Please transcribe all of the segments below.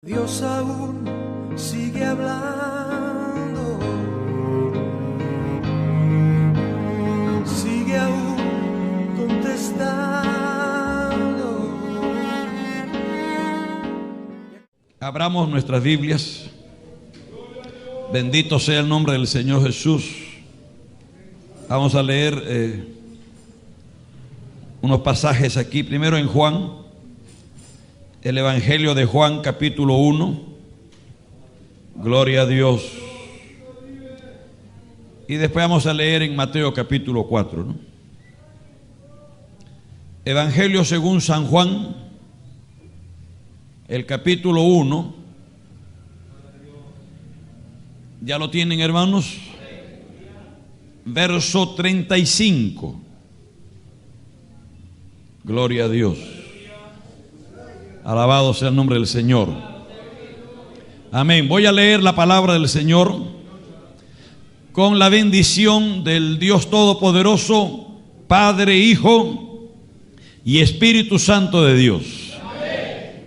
Dios aún sigue hablando, sigue aún contestando. Abramos nuestras Biblias. Bendito sea el nombre del Señor Jesús. Vamos a leer unos pasajes aquí. Primero en Juan, el Evangelio de Juan, capítulo 1. Gloria a Dios. Y después vamos a leer en Mateo, capítulo 4, ¿no? Evangelio según San Juan, el capítulo 1. ¿Ya lo tienen, hermanos? Verso 35. Gloria a Dios. Alabado sea el nombre del Señor. Amén. Voy a leer la palabra del Señor con la bendición del Dios Todopoderoso, Padre, Hijo y Espíritu Santo de Dios. Amén.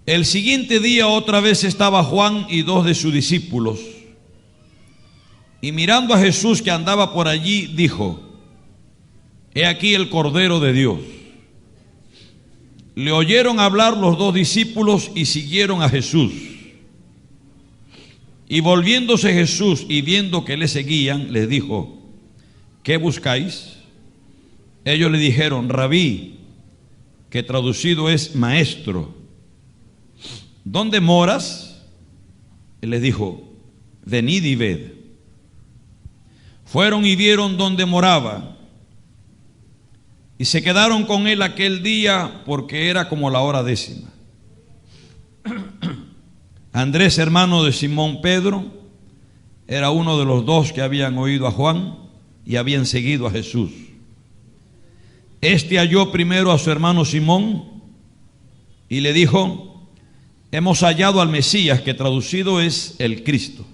El siguiente día otra vez estaba Juan y dos de sus discípulos, y mirando a Jesús que andaba por allí, dijo: He aquí el Cordero de Dios. Le oyeron hablar los dos discípulos y siguieron a Jesús. Y volviéndose Jesús y viendo que le seguían, les dijo: ¿Qué buscáis? Ellos le dijeron: Rabí, que traducido es maestro, ¿dónde moras? Él les dijo: Venid y ved. Fueron y vieron dónde moraba, y se quedaron con él aquel día, porque era como la hora 10. Andrés, hermano de Simón Pedro, era uno de los dos que habían oído a Juan y habían seguido a Jesús. Este halló primero a su hermano Simón y le dijo: Hemos hallado al Mesías, que traducido es el Cristo.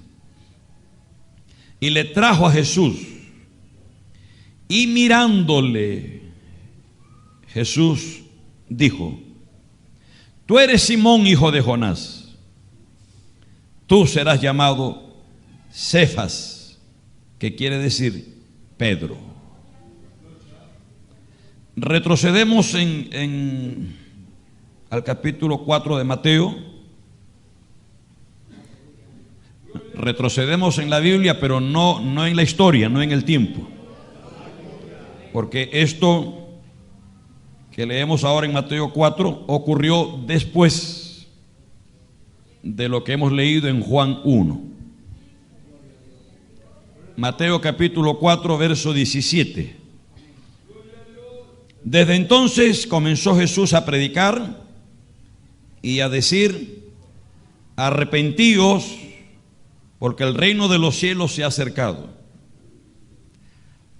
Y le trajo a Jesús, y mirándole, Jesús dijo: Tú eres Simón, hijo de Jonás. Tú serás llamado Cefas, que quiere decir Pedro. Retrocedemos al capítulo 4 de Mateo. Retrocedemos en la Biblia, pero no en la historia, no en el tiempo. Porque esto que leemos ahora en Mateo 4 ocurrió después de lo que hemos leído en Juan 1. Mateo capítulo 4, verso 17. Desde entonces comenzó Jesús a predicar y a decir: Arrepentíos, porque el reino de los cielos se ha acercado.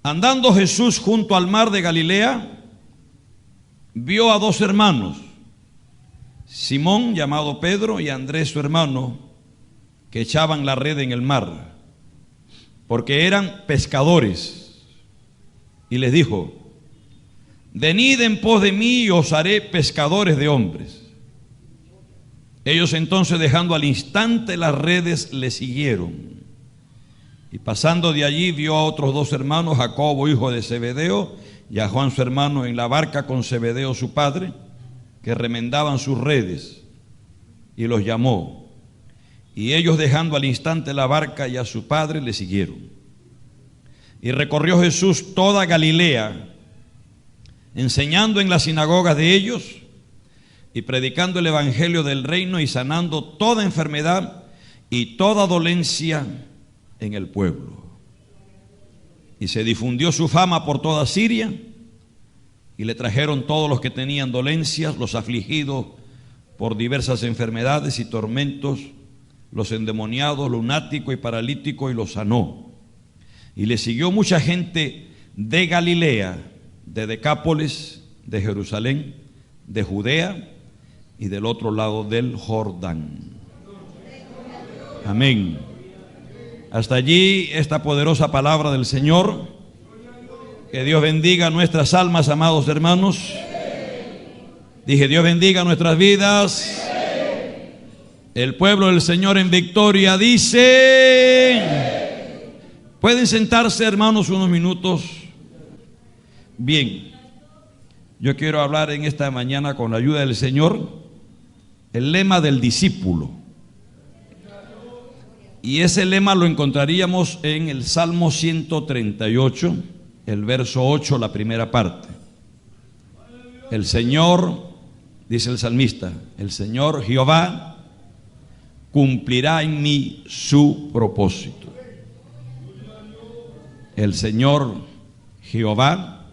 Andando Jesús junto al mar de Galilea, vio a dos hermanos, Simón llamado Pedro y Andrés su hermano, que echaban la red en el mar, porque eran pescadores. Y les dijo: Venid en pos de mí y os haré pescadores de hombres. Ellos entonces, dejando al instante las redes, le siguieron. Y pasando de allí, vio a otros dos hermanos, Jacobo hijo de Zebedeo y a Juan su hermano, en la barca con Zebedeo su padre, que remendaban sus redes, y los llamó. Y ellos, dejando al instante la barca y a su padre, le siguieron. Y recorrió Jesús toda Galilea, enseñando en las sinagogas de ellos y predicando el evangelio del reino y sanando toda enfermedad y toda dolencia en el pueblo. Y se difundió su fama por toda Siria, y le trajeron todos los que tenían dolencias, los afligidos por diversas enfermedades y tormentos, los endemoniados, lunáticos y paralíticos, y los sanó. Y le siguió mucha gente de Galilea, de Decápolis, de Jerusalén, de Judea y del otro lado del Jordán. Amén. Hasta allí esta poderosa palabra del Señor. Que Dios bendiga nuestras almas, amados hermanos. Dije, Dios bendiga nuestras vidas. El pueblo del Señor en victoria dice. ¿Pueden sentarse, hermanos, unos minutos? Bien, yo quiero hablar en esta mañana con la ayuda del Señor el lema del discípulo. Y ese lema lo encontraríamos en el Salmo 138, el verso 8, la primera parte. El Señor, dice el salmista, el Señor Jehová cumplirá en mí su propósito. El Señor Jehová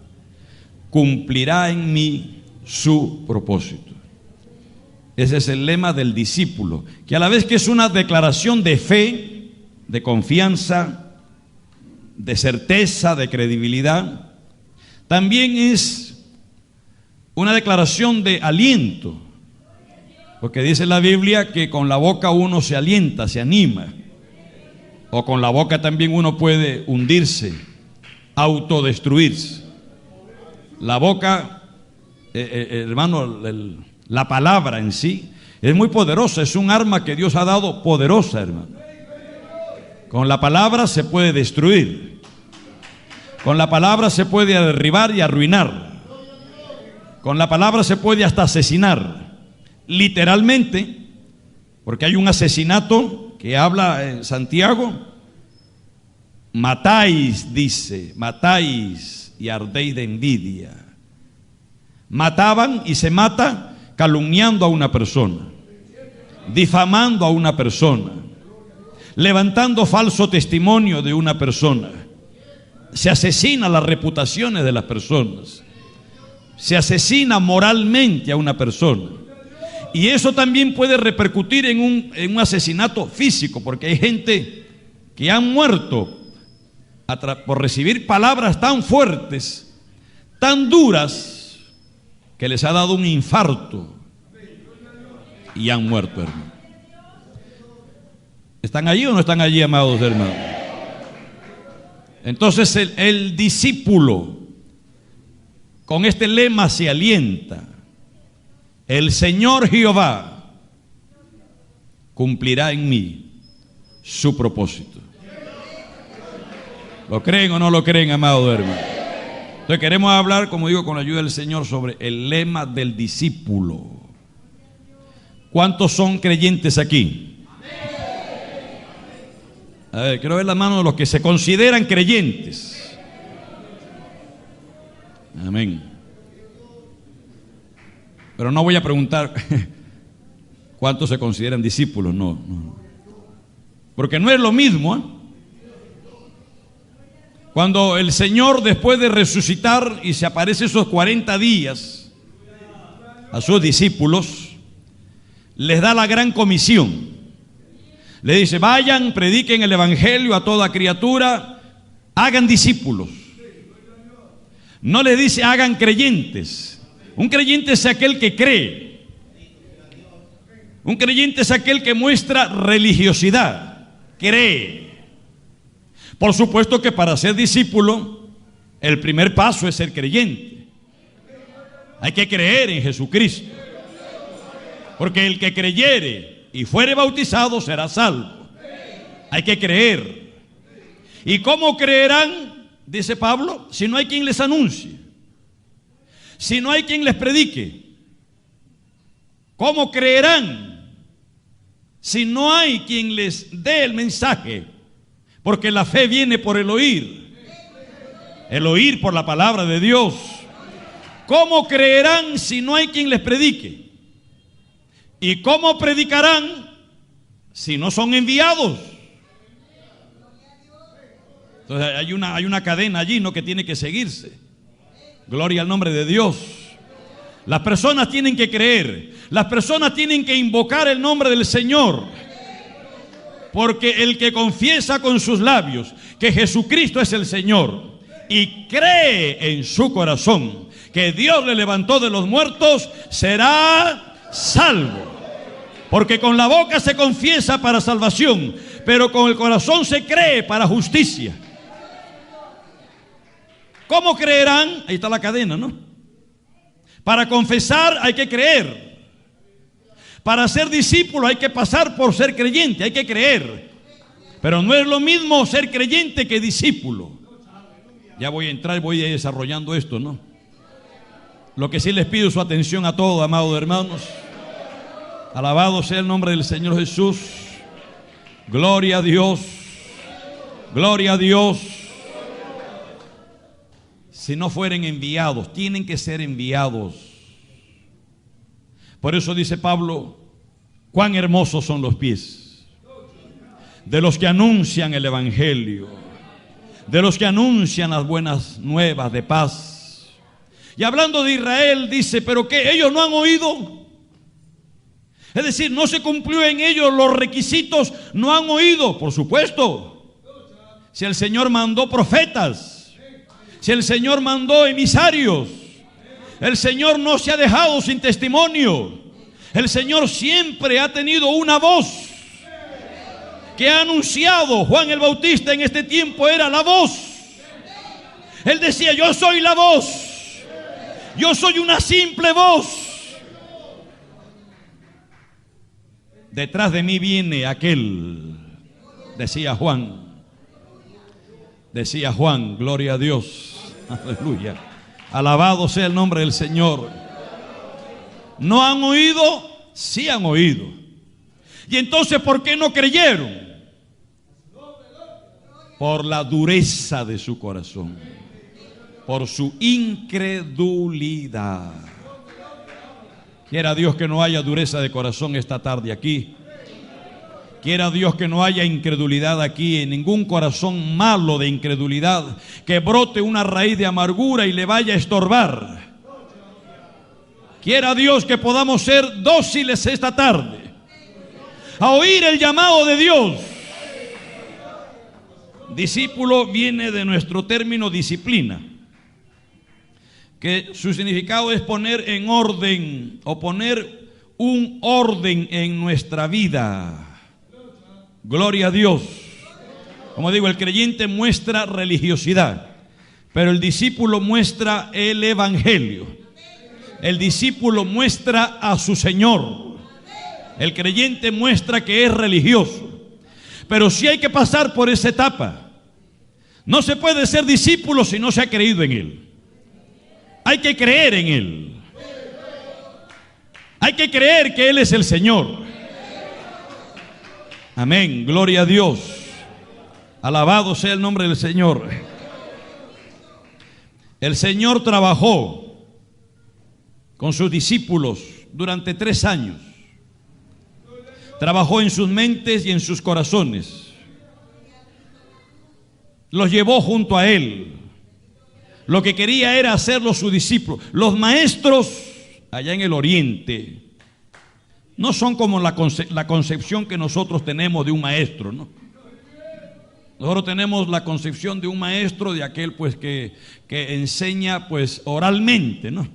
cumplirá en mí su propósito. Ese es el lema del discípulo, que a la vez que es una declaración de fe, de confianza, de certeza, de credibilidad, también es una declaración de aliento, porque dice la Biblia que con la boca uno se alienta, se anima, o con la boca también uno puede hundirse, autodestruirse. La boca, hermano, la palabra en sí es muy poderosa, es un arma que Dios ha dado poderosa, hermano. Con la palabra se puede destruir, con la palabra se puede derribar y arruinar, con la palabra se puede hasta asesinar, literalmente, porque hay un asesinato que habla en Santiago. Matáis, dice, matáis y ardéis de envidia. Mataban y se mata calumniando a una persona, difamando a una persona, levantando falso testimonio de una persona. Se asesina las reputaciones de las personas, se asesina moralmente a una persona. Y eso también puede repercutir en un asesinato físico, porque hay gente que han muerto por recibir palabras tan fuertes, tan duras, que les ha dado un infarto y han muerto, hermano. ¿Están allí o no están allí, amados hermanos? Entonces el discípulo con este lema se alienta: el Señor Jehová cumplirá en mí su propósito. ¿Lo creen o no lo creen, amados hermanos? Entonces queremos hablar, como digo, con la ayuda del Señor, sobre el lema del discípulo. ¿Cuántos son creyentes aquí? A ver, quiero ver la mano de los que se consideran creyentes. Amén. Pero no voy a preguntar cuántos se consideran discípulos, no. Porque no es lo mismo, ¿eh? Cuando el Señor, después de resucitar y se aparece esos 40 días a sus discípulos, les da la gran comisión. Le dice: vayan, prediquen el evangelio a toda criatura, hagan discípulos. No les dice hagan creyentes. Un creyente es aquel que cree. Un creyente es aquel que muestra religiosidad, cree. Por supuesto que para ser discípulo, el primer paso es ser creyente. Hay que creer en Jesucristo, porque el que creyere y fuere bautizado será salvo. Hay que creer. ¿Y cómo creerán? Dice Pablo, si no hay quien les anuncie, si no hay quien les predique. ¿Cómo creerán si no hay quien les dé el mensaje? Porque la fe viene por el oír por la palabra de Dios. ¿Cómo creerán si no hay quien les predique? ¿Y cómo predicarán si no son enviados? Entonces hay una cadena allí, ¿no?, que tiene que seguirse. Gloria al nombre de Dios. Las personas tienen que creer, las personas tienen que invocar el nombre del Señor. Porque el que confiesa con sus labios que Jesucristo es el Señor y cree en su corazón que Dios le levantó de los muertos, será salvo. Porque con la boca se confiesa para salvación, pero con el corazón se cree para justicia. ¿Cómo creerán? Ahí está la cadena, ¿no? Para confesar hay que creer. Para ser discípulo hay que pasar por ser creyente, hay que creer. Pero no es lo mismo ser creyente que discípulo. Ya voy a entrar, voy a ir desarrollando esto, ¿no? Lo que sí les pido su atención a todos, amados hermanos. Alabado sea el nombre del Señor Jesús. Gloria a Dios. Gloria a Dios. Si no fueren enviados, tienen que ser enviados. Por eso dice Pablo, cuán hermosos son los pies de los que anuncian el evangelio, de los que anuncian las buenas nuevas de paz. Y hablando de Israel dice, pero ¿qué? ¿Ellos no han oído? Es decir, no se cumplió en ellos los requisitos, no han oído. Por supuesto, si el Señor mandó profetas, si el Señor mandó emisarios, el Señor no se ha dejado sin testimonio. El Señor siempre ha tenido una voz que ha anunciado. Juan el Bautista en este tiempo era la voz. Él decía, yo soy la voz, yo soy una simple voz. Detrás de mí viene aquel, decía Juan. Decía Juan, gloria a Dios, aleluya. Alabado sea el nombre del Señor. ¿No han oído? Sí han oído. Y entonces, ¿por qué no creyeron? Por la dureza de su corazón, por su incredulidad. Quiera Dios que no haya dureza de corazón esta tarde aquí. Quiera Dios que no haya incredulidad aquí, en ningún corazón malo de incredulidad, que brote una raíz de amargura y le vaya a estorbar. Quiera Dios que podamos ser dóciles esta tarde a oír el llamado de Dios. Discípulo viene de nuestro término disciplina, que su significado es poner en orden o poner un orden en nuestra vida. Gloria a Dios. Como digo, el creyente muestra religiosidad, pero el discípulo muestra el evangelio. El discípulo muestra a su Señor. El creyente muestra que es religioso. Pero sí hay que pasar por esa etapa. No se puede ser discípulo si no se ha creído en Él. Hay que creer en Él. Hay que creer que Él es el Señor. Amén, gloria a Dios. Alabado sea el nombre del Señor. El Señor trabajó con sus discípulos durante 3 años. Trabajó en sus mentes y en sus corazones. Los llevó junto a Él. Lo que quería era hacerlos sus discípulos. Los maestros allá en el oriente no son como la concepción que nosotros tenemos de un maestro, ¿no? Nosotros tenemos la concepción de un maestro, de aquel pues que enseña pues oralmente, ¿no?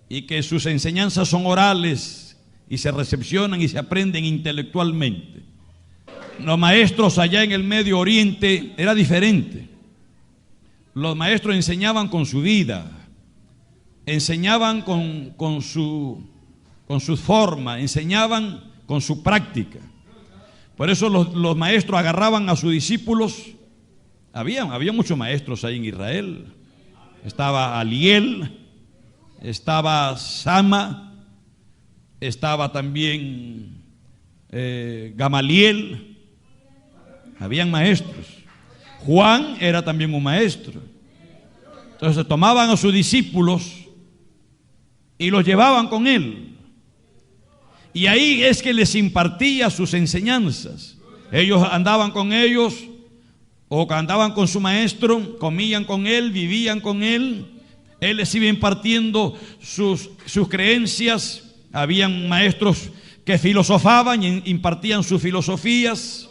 Y que sus enseñanzas son orales y se recepcionan y se aprenden intelectualmente. Los maestros allá en el Medio Oriente era diferente. Los maestros enseñaban con su vida, enseñaban con su forma, enseñaban con su práctica. Por eso los maestros agarraban a sus discípulos. Había muchos maestros ahí en Israel. Estaba Aliel, estaba Sama, estaba también Gamaliel. Habían maestros. Juan era también un maestro. Entonces tomaban a sus discípulos y los llevaban con él. Y ahí es que les impartía sus enseñanzas. Ellos andaban con ellos o andaban con su maestro, comían con él, vivían con él. Él les iba impartiendo sus creencias. Habían maestros que filosofaban y impartían sus filosofías.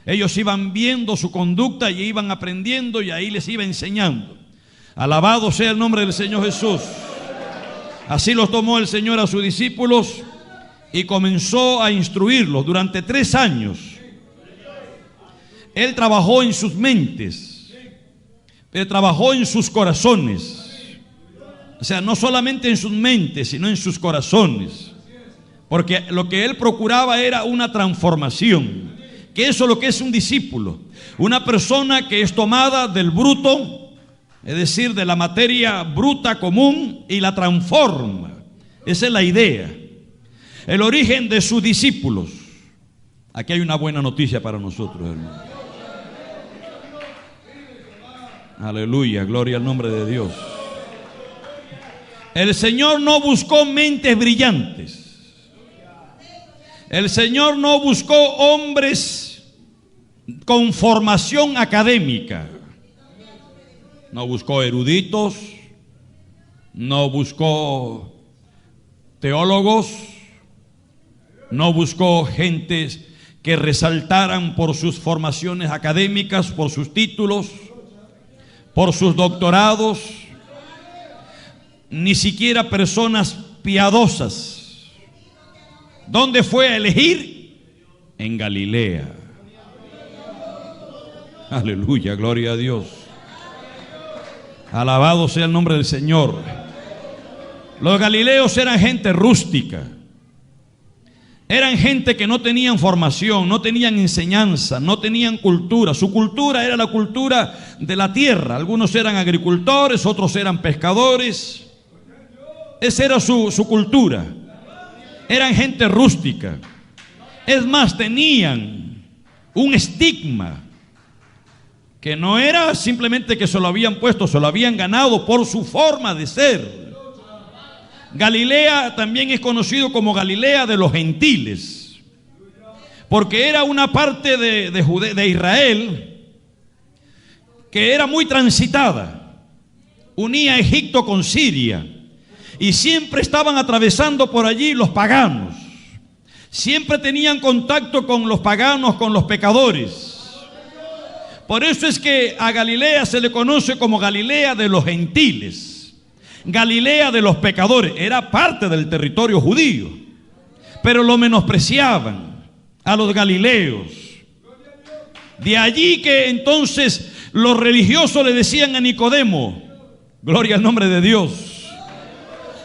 Ellos iban viendo su conducta y iban aprendiendo, y ahí les iba enseñando. Alabado sea el nombre del Señor Jesús. Así los tomó el Señor a sus discípulos y comenzó a instruirlos durante 3 años. Él trabajó en sus mentes, Él trabajó en sus corazones. O sea, no solamente en sus mentes, sino en sus corazones. Porque lo que él procuraba era una transformación. Que eso es lo que es un discípulo. Una persona que es tomada del bruto, es decir, de la materia bruta común, y la transforma. Esa es la idea. El origen de sus discípulos. Aquí hay una buena noticia para nosotros, hermano. Aleluya, gloria al nombre de Dios. El Señor no buscó mentes brillantes. El Señor no buscó hombres con formación académica. No buscó eruditos, no buscó teólogos, no buscó gentes que resaltaran por sus formaciones académicas, por sus títulos, por sus doctorados, ni siquiera personas piadosas. ¿Dónde fue a elegir? En Galilea. Aleluya, gloria a Dios. Alabado sea el nombre del Señor. Los galileos eran gente rústica. Eran gente que no tenían formación, no tenían enseñanza, no tenían cultura. Su cultura era la cultura de la tierra. Algunos eran agricultores, otros eran pescadores. Esa era su cultura. Eran gente rústica. Es más, tenían un estigma que no era simplemente que se lo habían puesto, se lo habían ganado por su forma de ser. Galilea también es conocido como Galilea de los gentiles, porque era una parte de Israel que era muy transitada. Unía Egipto con Siria. Y siempre estaban atravesando por allí los paganos. Siempre tenían contacto con los paganos, con los pecadores. Por eso es que a Galilea se le conoce como Galilea de los gentiles. Galilea de los pecadores. Era parte del territorio judío. Pero lo menospreciaban a los galileos. De allí que entonces los religiosos le decían a Nicodemo, gloria al nombre de Dios.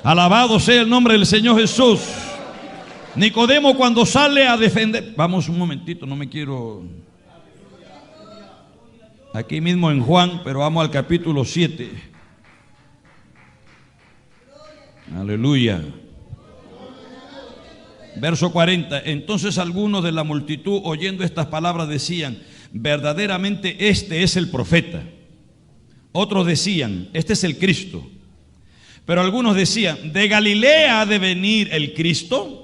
Alabado sea el nombre del Señor Jesús. Nicodemo cuando sale a defender. Vamos un momentito, no me quiero. Aquí mismo en Juan, pero vamos al capítulo 7. Aleluya. Verso 40. Entonces algunos de la multitud, oyendo estas palabras, decían: verdaderamente este es el profeta. Otros decían: este es el Cristo. Pero algunos decían: ¿de Galilea ha de venir el Cristo?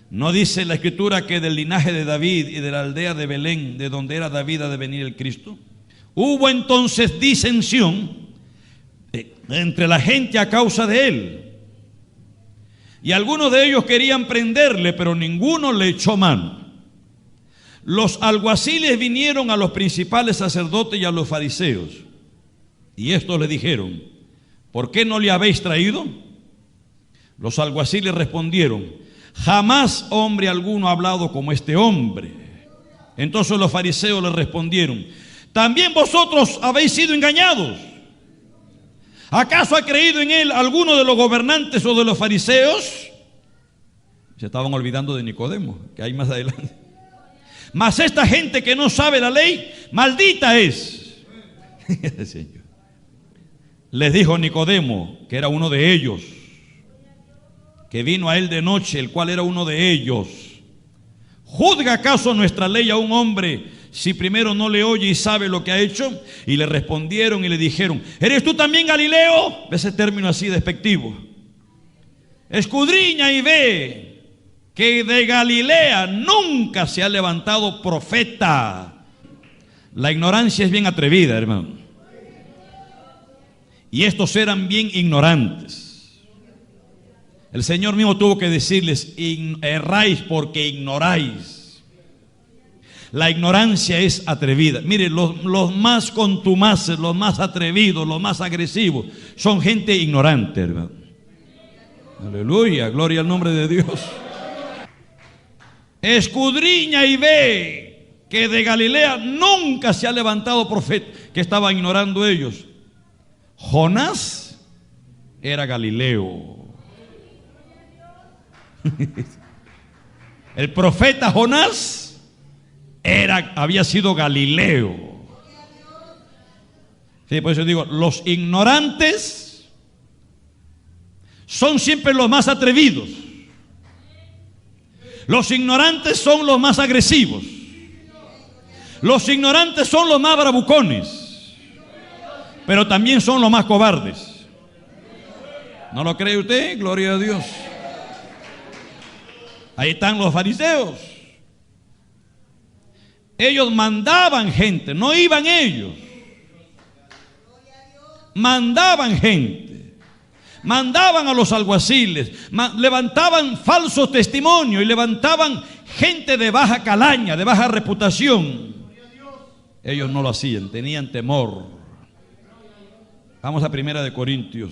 ¿No dice la Escritura que del linaje de David y de la aldea de Belén, de donde era David, ha de venir el Cristo? Hubo entonces disensión entre la gente a causa de él. Y algunos de ellos querían prenderle, pero ninguno le echó mano. Los alguaciles vinieron a los principales sacerdotes y a los fariseos. Y estos le dijeron: ¿por qué no le habéis traído? Los alguaciles respondieron: jamás hombre alguno ha hablado como este hombre. Entonces los fariseos le respondieron: ¿también vosotros habéis sido engañados? ¿Acaso ha creído en él alguno de los gobernantes o de los fariseos? Se estaban olvidando de Nicodemo, que hay más adelante. Mas esta gente que no sabe la ley, maldita es. Señor. Les dijo Nicodemo, que era uno de ellos, que vino a él de noche, el cual era uno de ellos: ¿juzga acaso nuestra ley a un hombre si primero no le oye y sabe lo que ha hecho? Y le respondieron y le dijeron: ¿eres tú también Galileo? Ese término así despectivo. Escudriña y ve que de Galilea nunca se ha levantado profeta. La ignorancia es bien atrevida, hermano. Y estos eran bien ignorantes. El Señor mismo tuvo que decirles: erráis porque ignoráis. La ignorancia es atrevida. Mire, los más contumaces, los más atrevidos, los más agresivos son gente ignorante, hermano. Aleluya, gloria al nombre de Dios. Escudriña y ve que de Galilea nunca se ha levantado profeta. Que estaban ignorando ellos. Jonás era Galileo. El profeta Jonás había sido Galileo. Sí, por eso digo, los ignorantes son siempre los más atrevidos. Los ignorantes son los más agresivos. Los ignorantes son los más bravucones, pero también son los más cobardes. ¿No lo cree usted? Gloria a Dios. Ahí están los fariseos. Ellos mandaban gente, no iban ellos. Mandaban gente, mandaban a los alguaciles, levantaban falsos testimonios y levantaban gente de baja calaña, de baja reputación. Ellos no lo hacían, tenían temor. Vamos a Primera de Corintios.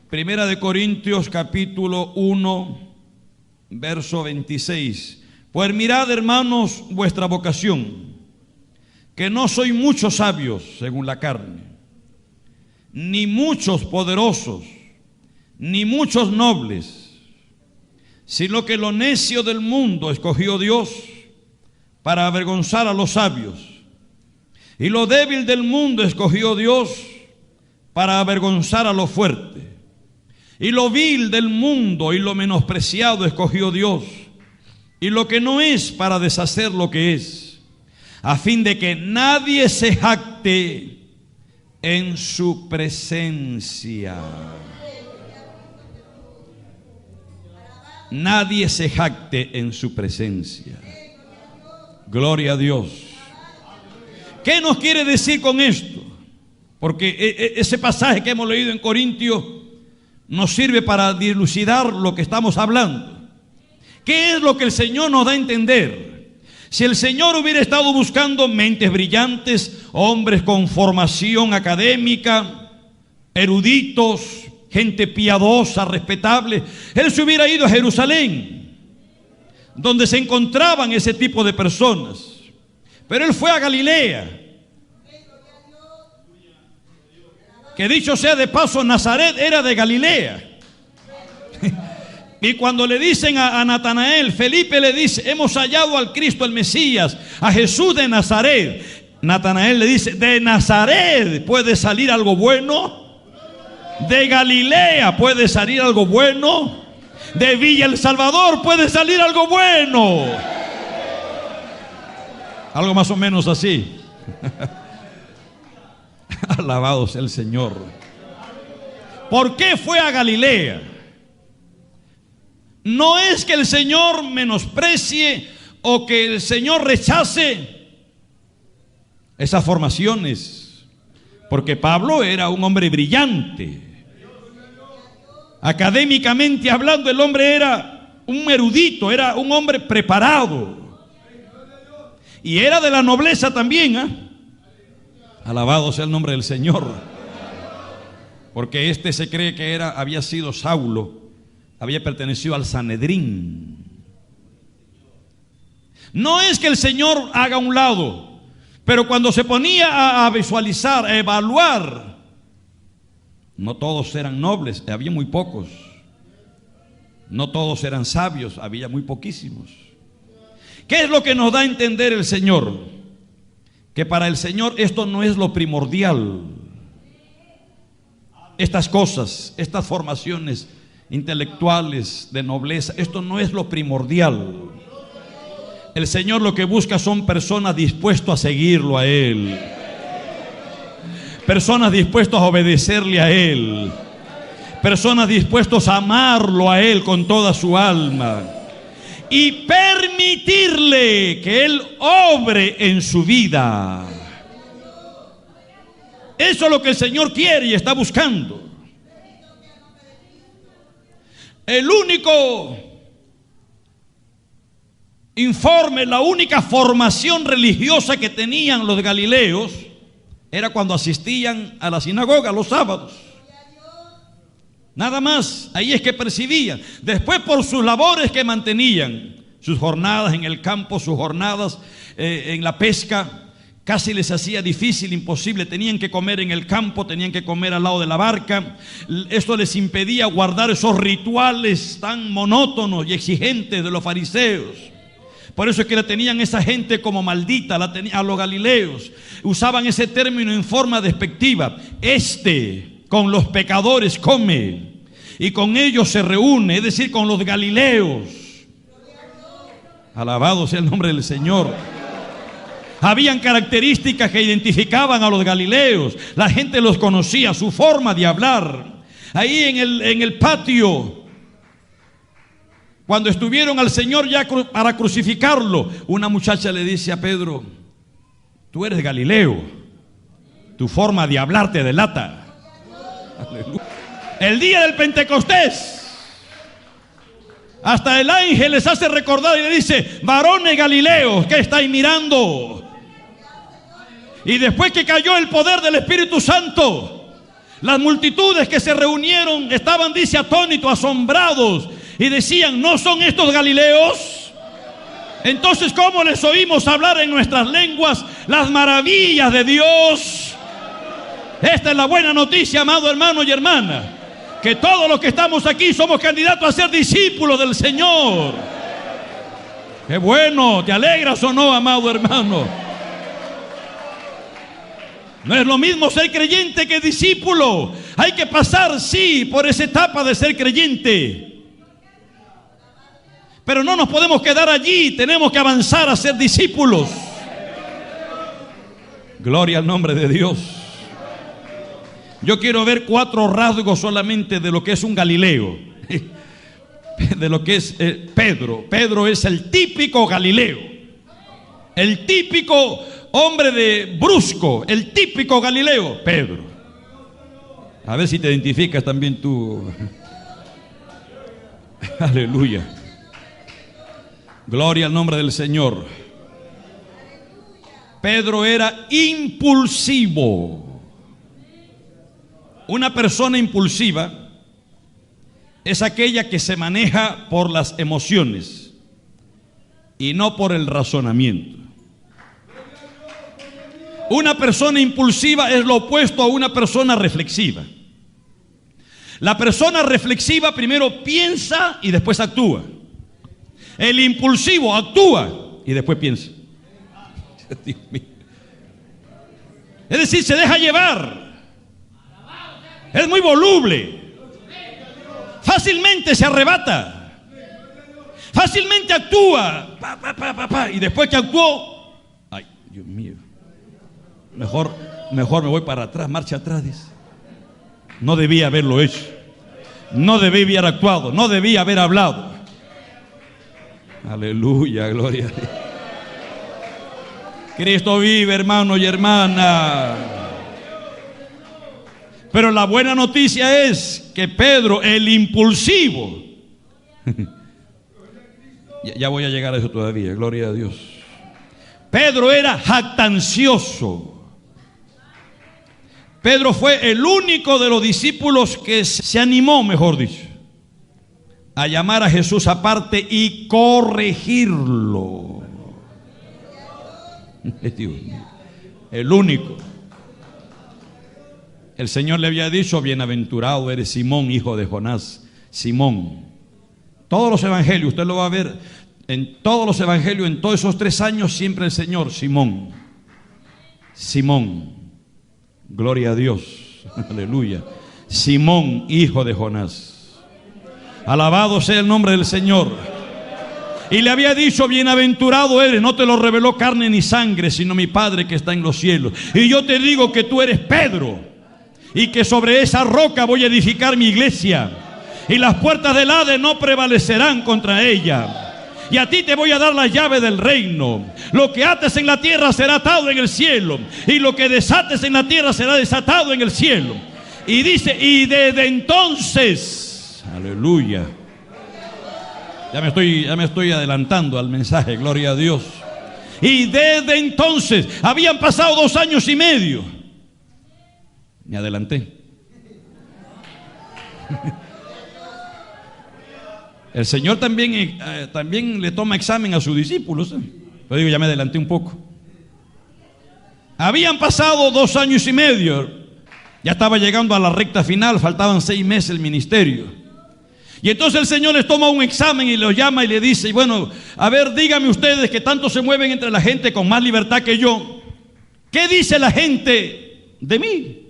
Primera de Corintios capítulo 1, verso 26. Pues mirad, hermanos, vuestra vocación, que no soy muchos sabios según la carne, ni muchos poderosos, ni muchos nobles, sino que lo necio del mundo escogió Dios para avergonzar a los sabios, y lo débil del mundo escogió Dios para avergonzar a lo fuerte, y lo vil del mundo y lo menospreciado escogió Dios, y lo que no es para deshacer lo que es, a fin de que nadie se jacte en su presencia. Nadie se jacte en su presencia. Gloria a Dios. ¿Qué nos quiere decir con esto? Porque ese pasaje que hemos leído en Corintios nos sirve para dilucidar lo que estamos hablando. ¿Qué es lo que el Señor nos da a entender? Si el Señor hubiera estado buscando mentes brillantes, hombres con formación académica, eruditos, gente piadosa, respetable, Él se hubiera ido a Jerusalén, donde se encontraban ese tipo de personas. Pero Él fue a Galilea, que dicho sea de paso, Nazaret era de Galilea. Y cuando le dicen a Natanael, Felipe le dice, hemos hallado al Cristo, el Mesías, a Jesús de Nazaret. Natanael le dice, ¿de Nazaret puede salir algo bueno? ¿De Galilea puede salir algo bueno? ¿De Villa El Salvador puede salir algo bueno? Algo más o menos así. Alabado sea el Señor. ¿Por qué fue a Galilea? No es que el Señor menosprecie o que el Señor rechace esas formaciones, porque Pablo era un hombre brillante. Académicamente hablando, el hombre era un erudito, era un hombre preparado. Y era de la nobleza también, ¿eh? Alabado sea el nombre del Señor. Porque este se cree que había sido Saulo. Había pertenecido al Sanedrín. No es que el Señor haga a un lado, pero cuando se ponía a visualizar, a evaluar, no todos eran nobles, había muy pocos. No todos eran sabios, había muy poquísimos. ¿Qué es lo que nos da a entender el Señor? Que para el Señor esto no es lo primordial. Estas cosas, estas formaciones intelectuales de nobleza, esto no es lo primordial. El Señor lo que busca son personas dispuestas a seguirlo a Él, personas dispuestas a obedecerle a Él, personas dispuestas a amarlo a Él con toda su alma y permitirle que Él obre en su vida. Eso es lo que el Señor quiere y está buscando. El único informe, la única formación religiosa que tenían los galileos era cuando asistían a la sinagoga los sábados. Nada más, ahí es que percibían. Después, por sus labores que mantenían, sus jornadas en el campo, sus jornadas en la pesca, casi les hacía difícil, imposible. Tenían que comer en el campo, tenían que comer al lado de la barca. Esto les impedía guardar esos rituales tan monótonos y exigentes de los fariseos. Por eso es que la tenían esa gente como maldita, a los galileos. Usaban ese término en forma despectiva. Con los pecadores come y con ellos se reúne, es decir, con los galileos. Alabado sea el nombre del Señor. Habían características que identificaban a los galileos. La gente los conocía, su forma de hablar. Ahí en el patio, cuando estuvieron al Señor ya para crucificarlo, una muchacha le dice a Pedro: tú eres galileo, tu forma de hablar te delata. Aleluya. El día del Pentecostés, hasta el ángel les hace recordar y le dice: varones galileos, ¿qué estáis mirando? Y después que cayó el poder del Espíritu Santo, las multitudes que se reunieron estaban, dice, atónitos, asombrados, y decían: ¿no son estos galileos? Entonces, ¿cómo les oímos hablar en nuestras lenguas las maravillas de Dios? Esta es la buena noticia, amado hermano y hermana, que todos los que estamos aquí somos candidatos a ser discípulos del Señor. ¡Qué bueno! ¿Te alegras o no, amado hermano? No es lo mismo ser creyente que discípulo. Hay que pasar, sí, por esa etapa de ser creyente, pero no nos podemos quedar allí. Tenemos que avanzar a ser discípulos. Gloria al nombre de Dios. Yo quiero ver 4 rasgos solamente de lo que es un galileo, de lo que es Pedro. Pedro es el típico galileo, el típico hombre de brusco, el típico galileo, Pedro. A ver si te identificas también tú. Aleluya. Gloria al nombre del Señor. Pedro era impulsivo. Una persona impulsiva es aquella que se maneja por las emociones y no por el razonamiento. Una persona impulsiva es lo opuesto a una persona reflexiva. La persona reflexiva primero piensa y después actúa. El impulsivo actúa y después piensa. Dios mío. Es decir, se deja llevar. Es muy voluble. Fácilmente se arrebata. Fácilmente actúa. Y después que actuó, ay, Dios mío, mejor me voy para atrás, marcha atrás, dice. No debía haberlo hecho. No debía haber actuado. No debía haber hablado. Aleluya, gloria a Dios. Cristo vive, hermano y hermana. Pero la buena noticia es que Pedro, el impulsivo, ya voy a llegar a eso todavía, gloria a Dios. Pedro era jactancioso. Pedro fue el único de los discípulos que se animó, mejor dicho, a llamar a Jesús aparte y corregirlo. El único. El Señor le había dicho: bienaventurado eres Simón, hijo de Jonás. Simón. Todos los evangelios, usted lo va a ver en todos los evangelios, en todos esos 3 años, siempre el Señor: Simón, Simón. Gloria a Dios. Aleluya. Simón, hijo de Jonás. Alabado sea el nombre del Señor. Y le había dicho: bienaventurado eres, no te lo reveló carne ni sangre, sino mi Padre que está en los cielos. Y yo te digo que tú eres Pedro, y que sobre esa roca voy a edificar mi iglesia, y las puertas del Hades no prevalecerán contra ella. Y a ti te voy a dar la llave del reino. Lo que ates en la tierra será atado en el cielo, y lo que desates en la tierra será desatado en el cielo. Y dice: y desde entonces, aleluya. Ya me estoy adelantando al mensaje, gloria a Dios. Y desde entonces, habían pasado 2 años y medio. Me adelanté. El Señor también le toma examen a sus discípulos. Yo digo, ya me adelanté un poco. Habían pasado 2 años y medio. Ya estaba llegando a la recta final, faltaban 6 meses el ministerio. Y entonces el Señor les toma un examen y los llama y le dice, y bueno, a ver, díganme ustedes que tanto se mueven entre la gente con más libertad que yo. ¿Qué dice la gente de mí?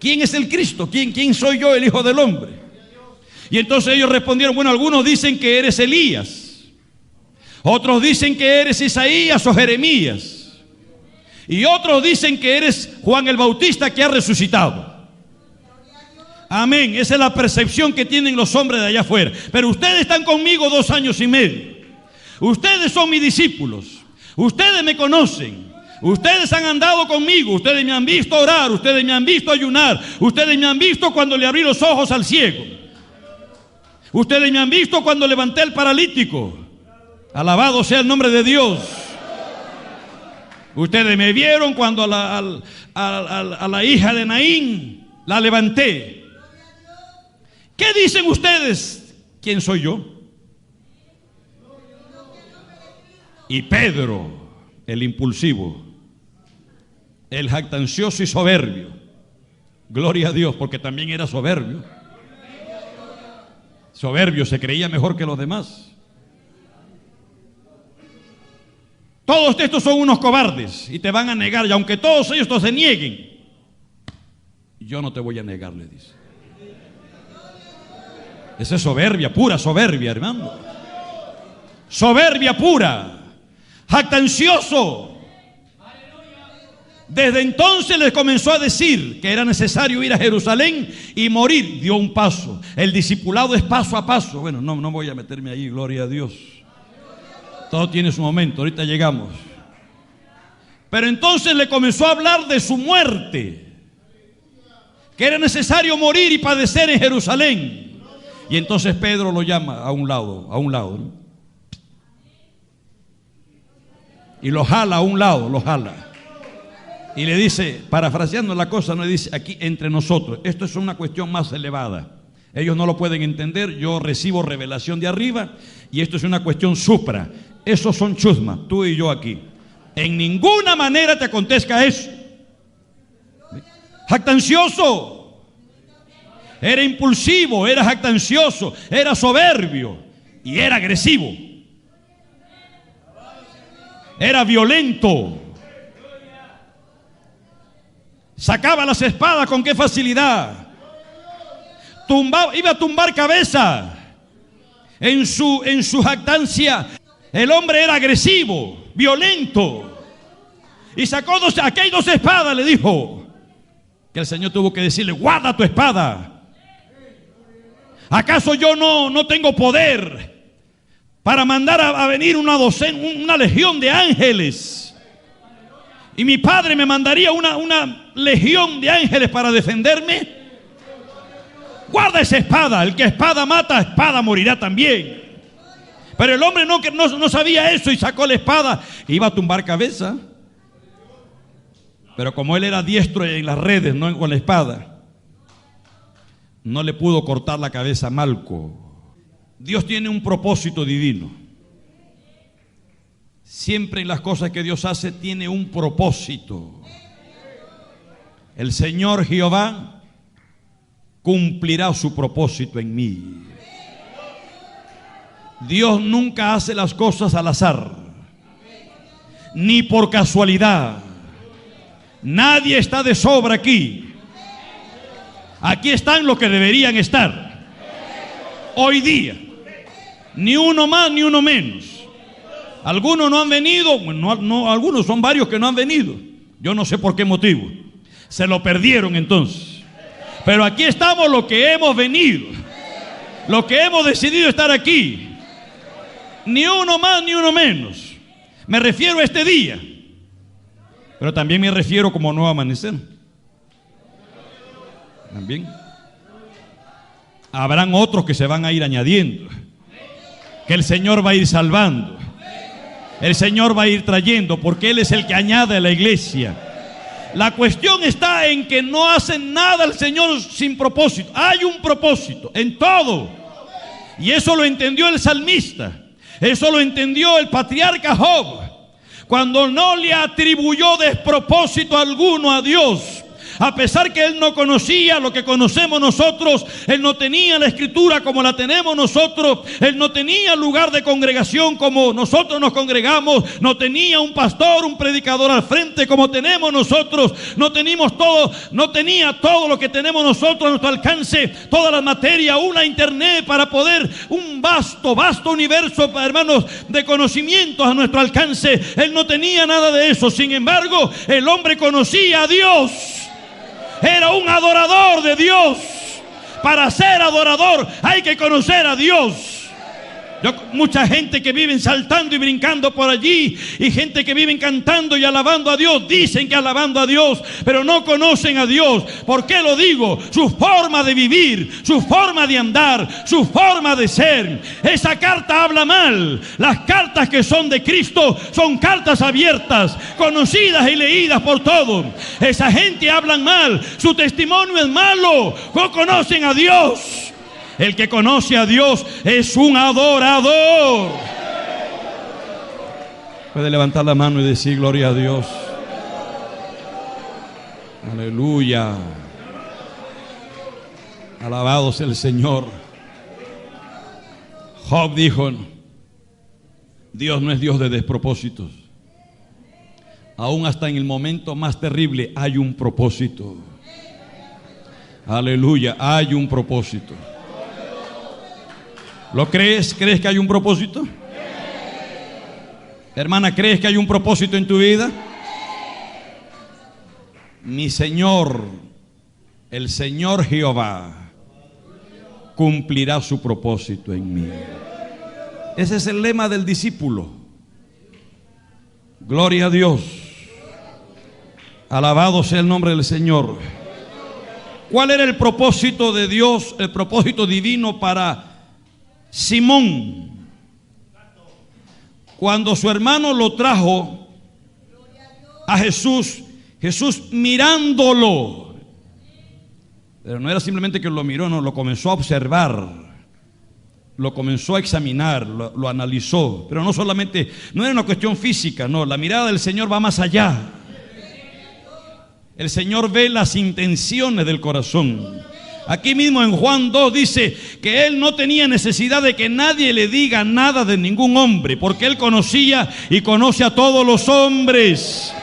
¿Quién es el Cristo? ¿Quién soy yo, el Hijo del Hombre? Y entonces ellos respondieron, bueno, algunos dicen que eres Elías. Otros dicen que eres Isaías o Jeremías. Y otros dicen que eres Juan el Bautista que ha resucitado. Amén. Esa es la percepción que tienen los hombres de allá afuera. Pero ustedes están conmigo 2 años y medio. Ustedes son mis discípulos. Ustedes me conocen. Ustedes han andado conmigo. Ustedes me han visto orar. Ustedes me han visto ayunar. Ustedes me han visto cuando le abrí los ojos al ciego. Ustedes me han visto cuando levanté al paralítico. Alabado sea el nombre de Dios. Ustedes me vieron cuando a la hija de Naín la levanté. ¿Qué dicen ustedes? ¿Quién soy yo? Y Pedro, el impulsivo, el jactancioso y soberbio. Gloria a Dios, porque también era soberbio. Soberbio, se creía mejor que los demás. Todos estos son unos cobardes y te van a negar, y aunque todos ellos se nieguen, yo no te voy a negar, le dice. Esa es soberbia, pura soberbia, hermano. Soberbia pura, jactancioso. Desde entonces les comenzó a decir que era necesario ir a Jerusalén y morir. Dio un paso. El discipulado es paso a paso. Bueno, no voy a meterme ahí, gloria a Dios. Todo tiene su momento, ahorita llegamos. Pero entonces le comenzó a hablar de su muerte, que era necesario morir y padecer en Jerusalén. Y entonces Pedro lo llama a un lado, ¿no? Y lo jala a un lado, lo jala. Y le dice, parafraseando la cosa, no le dice, aquí entre nosotros, esto es una cuestión más elevada. Ellos no lo pueden entender, yo recibo revelación de arriba y esto es una cuestión supra. Esos son chusmas, tú y yo aquí. En ninguna manera te acontezca eso. Jactancioso. Era impulsivo, era jactancioso, era soberbio y era agresivo. Era violento. Sacaba las espadas con qué facilidad. Iba a tumbar cabeza. En su jactancia, el hombre era agresivo, violento. Y sacó aquí hay 2 espadas, le dijo. Que el Señor tuvo que decirle, guarda tu espada. ¿Acaso yo no tengo poder para mandar a venir una legión de ángeles? Y mi Padre me mandaría una legión de ángeles para defenderme. Guarda esa espada. El que espada mata, espada morirá también. Pero el hombre no sabía eso y sacó la espada. Iba a tumbar cabeza. Pero como él era diestro en las redes, no con la espada, no le pudo cortar la cabeza a Malco. Dios tiene un propósito divino. Siempre en las cosas que Dios hace tiene un propósito. El Señor Jehová cumplirá su propósito en mí. Dios nunca hace las cosas al azar, ni por casualidad. Nadie está de sobra aquí. Aquí están los que deberían estar. Hoy día. Ni uno más ni uno menos. Algunos no han venido, algunos son varios que no han venido. Yo no sé por qué motivo. Se lo perdieron entonces. Pero aquí estamos los que hemos venido. Los que hemos decidido estar aquí. Ni uno más ni uno menos. Me refiero a este día. Pero también me refiero como nuevo amanecer. También. Habrán otros que se van a ir añadiendo. Que el Señor va a ir salvando. El Señor va a ir trayendo, porque Él es el que añade a la iglesia. La cuestión está en que no hacen nada al Señor sin propósito. Hay un propósito en todo. Y eso lo entendió el salmista. Eso lo entendió el patriarca Job. cuando no le atribuyó despropósito alguno a Dios. A pesar que él no conocía lo que conocemos nosotros, él no tenía la escritura como la tenemos nosotros, él no tenía lugar de congregación como nosotros nos congregamos, no tenía un pastor, un predicador al frente como tenemos nosotros, no tenía todo lo que tenemos nosotros a nuestro alcance, toda la materia, una internet para poder, un vasto universo, hermanos, de conocimientos a nuestro alcance. Él no tenía nada de eso. Sin embargo, el hombre conocía a Dios. Era un adorador de Dios. Para ser adorador hay que conocer a Dios. Mucha gente que vive saltando y brincando por allí, y gente que vive cantando y alabando a Dios, dicen que alabando a Dios, pero no conocen a Dios. ¿Por qué lo digo? Su forma de vivir, su forma de andar, su forma de ser. Esa carta habla mal. Las cartas que son de Cristo son cartas abiertas, conocidas y leídas por todos. Esa gente habla mal, su testimonio es malo, no conocen a Dios. El que conoce a Dios es un adorador. Puede levantar la mano y decir gloria a Dios. Aleluya. Alabado sea el Señor. Job dijo: Dios no es Dios de despropósitos. Aún hasta en el momento más terrible hay un propósito. Aleluya, hay un propósito. ¿Lo crees? ¿Crees que hay un propósito? Hermana, ¿crees que hay un propósito en tu vida? Mi Señor, el Señor Jehová, cumplirá su propósito en mí. Ese es el lema del discípulo. Gloria a Dios. Alabado sea el nombre del Señor. ¿Cuál era el propósito de Dios, el propósito divino para Simón? Cuando su hermano lo trajo a Jesús, Jesús mirándolo, pero no era simplemente que lo miró, no, lo comenzó a observar, lo comenzó a examinar, lo analizó. Pero no solamente, no era una cuestión física, no, la mirada del Señor va más allá. El Señor ve las intenciones del corazón. Aquí mismo en Juan 2 dice que él no tenía necesidad de que nadie le diga nada de ningún hombre, porque él conocía y conoce a todos los hombres.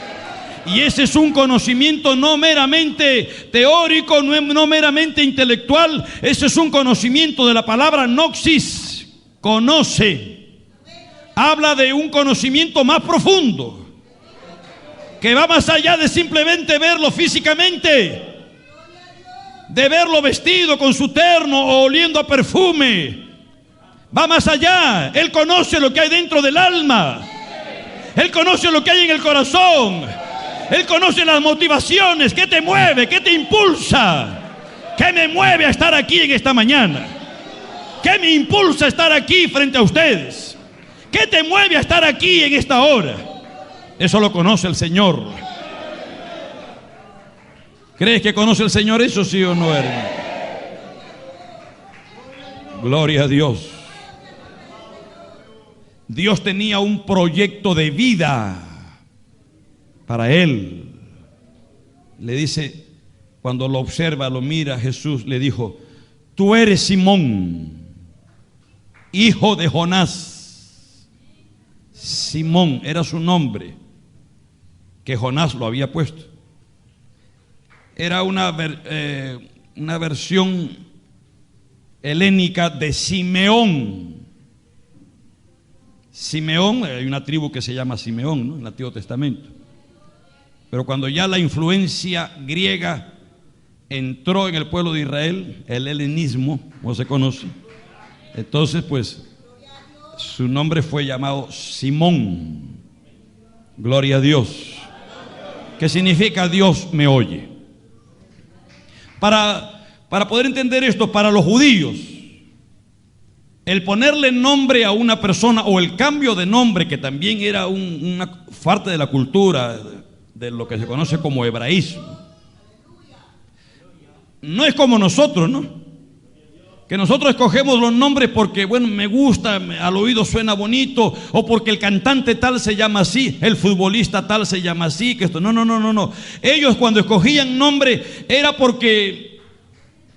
Y ese es un conocimiento no meramente teórico, no meramente intelectual. Ese es un conocimiento de la palabra noxis, conoce. Habla de un conocimiento más profundo, que va más allá de simplemente verlo físicamente, de verlo vestido con su terno o oliendo a perfume. Va más allá. Él conoce lo que hay dentro del alma. Él conoce lo que hay en el corazón. Él conoce las motivaciones. ¿Qué te mueve? ¿Qué te impulsa? ¿Qué me mueve a estar aquí en esta mañana? ¿Qué me impulsa a estar aquí frente a ustedes? ¿Qué te mueve a estar aquí en esta hora? Eso lo conoce el Señor. ¿Crees que conoce el Señor eso, sí o no, hermano? Gloria a Dios. Dios tenía un proyecto de vida para él. Le dice, cuando lo observa, lo mira, Jesús le dijo: tú eres Simón, hijo de Jonás. Simón era su nombre, que Jonás lo había puesto. Era una versión helénica de Simeón. Simeón, hay una tribu que se llama Simeón, ¿no?, en el Antiguo Testamento. Pero cuando ya la influencia griega entró en el pueblo de Israel, el helenismo, como se conoce, entonces pues su nombre fue llamado Simón. Gloria a Dios. ¿Qué significa Dios me oye? Para poder entender esto, para los judíos, el ponerle nombre a una persona o el cambio de nombre, que también era una parte de la cultura de lo que se conoce como hebraísmo, no es como nosotros, ¿no? Que nosotros escogemos los nombres porque, bueno, me gusta, al oído suena bonito, o porque el cantante tal se llama así, el futbolista tal se llama así, que esto. No. Ellos cuando escogían nombre era porque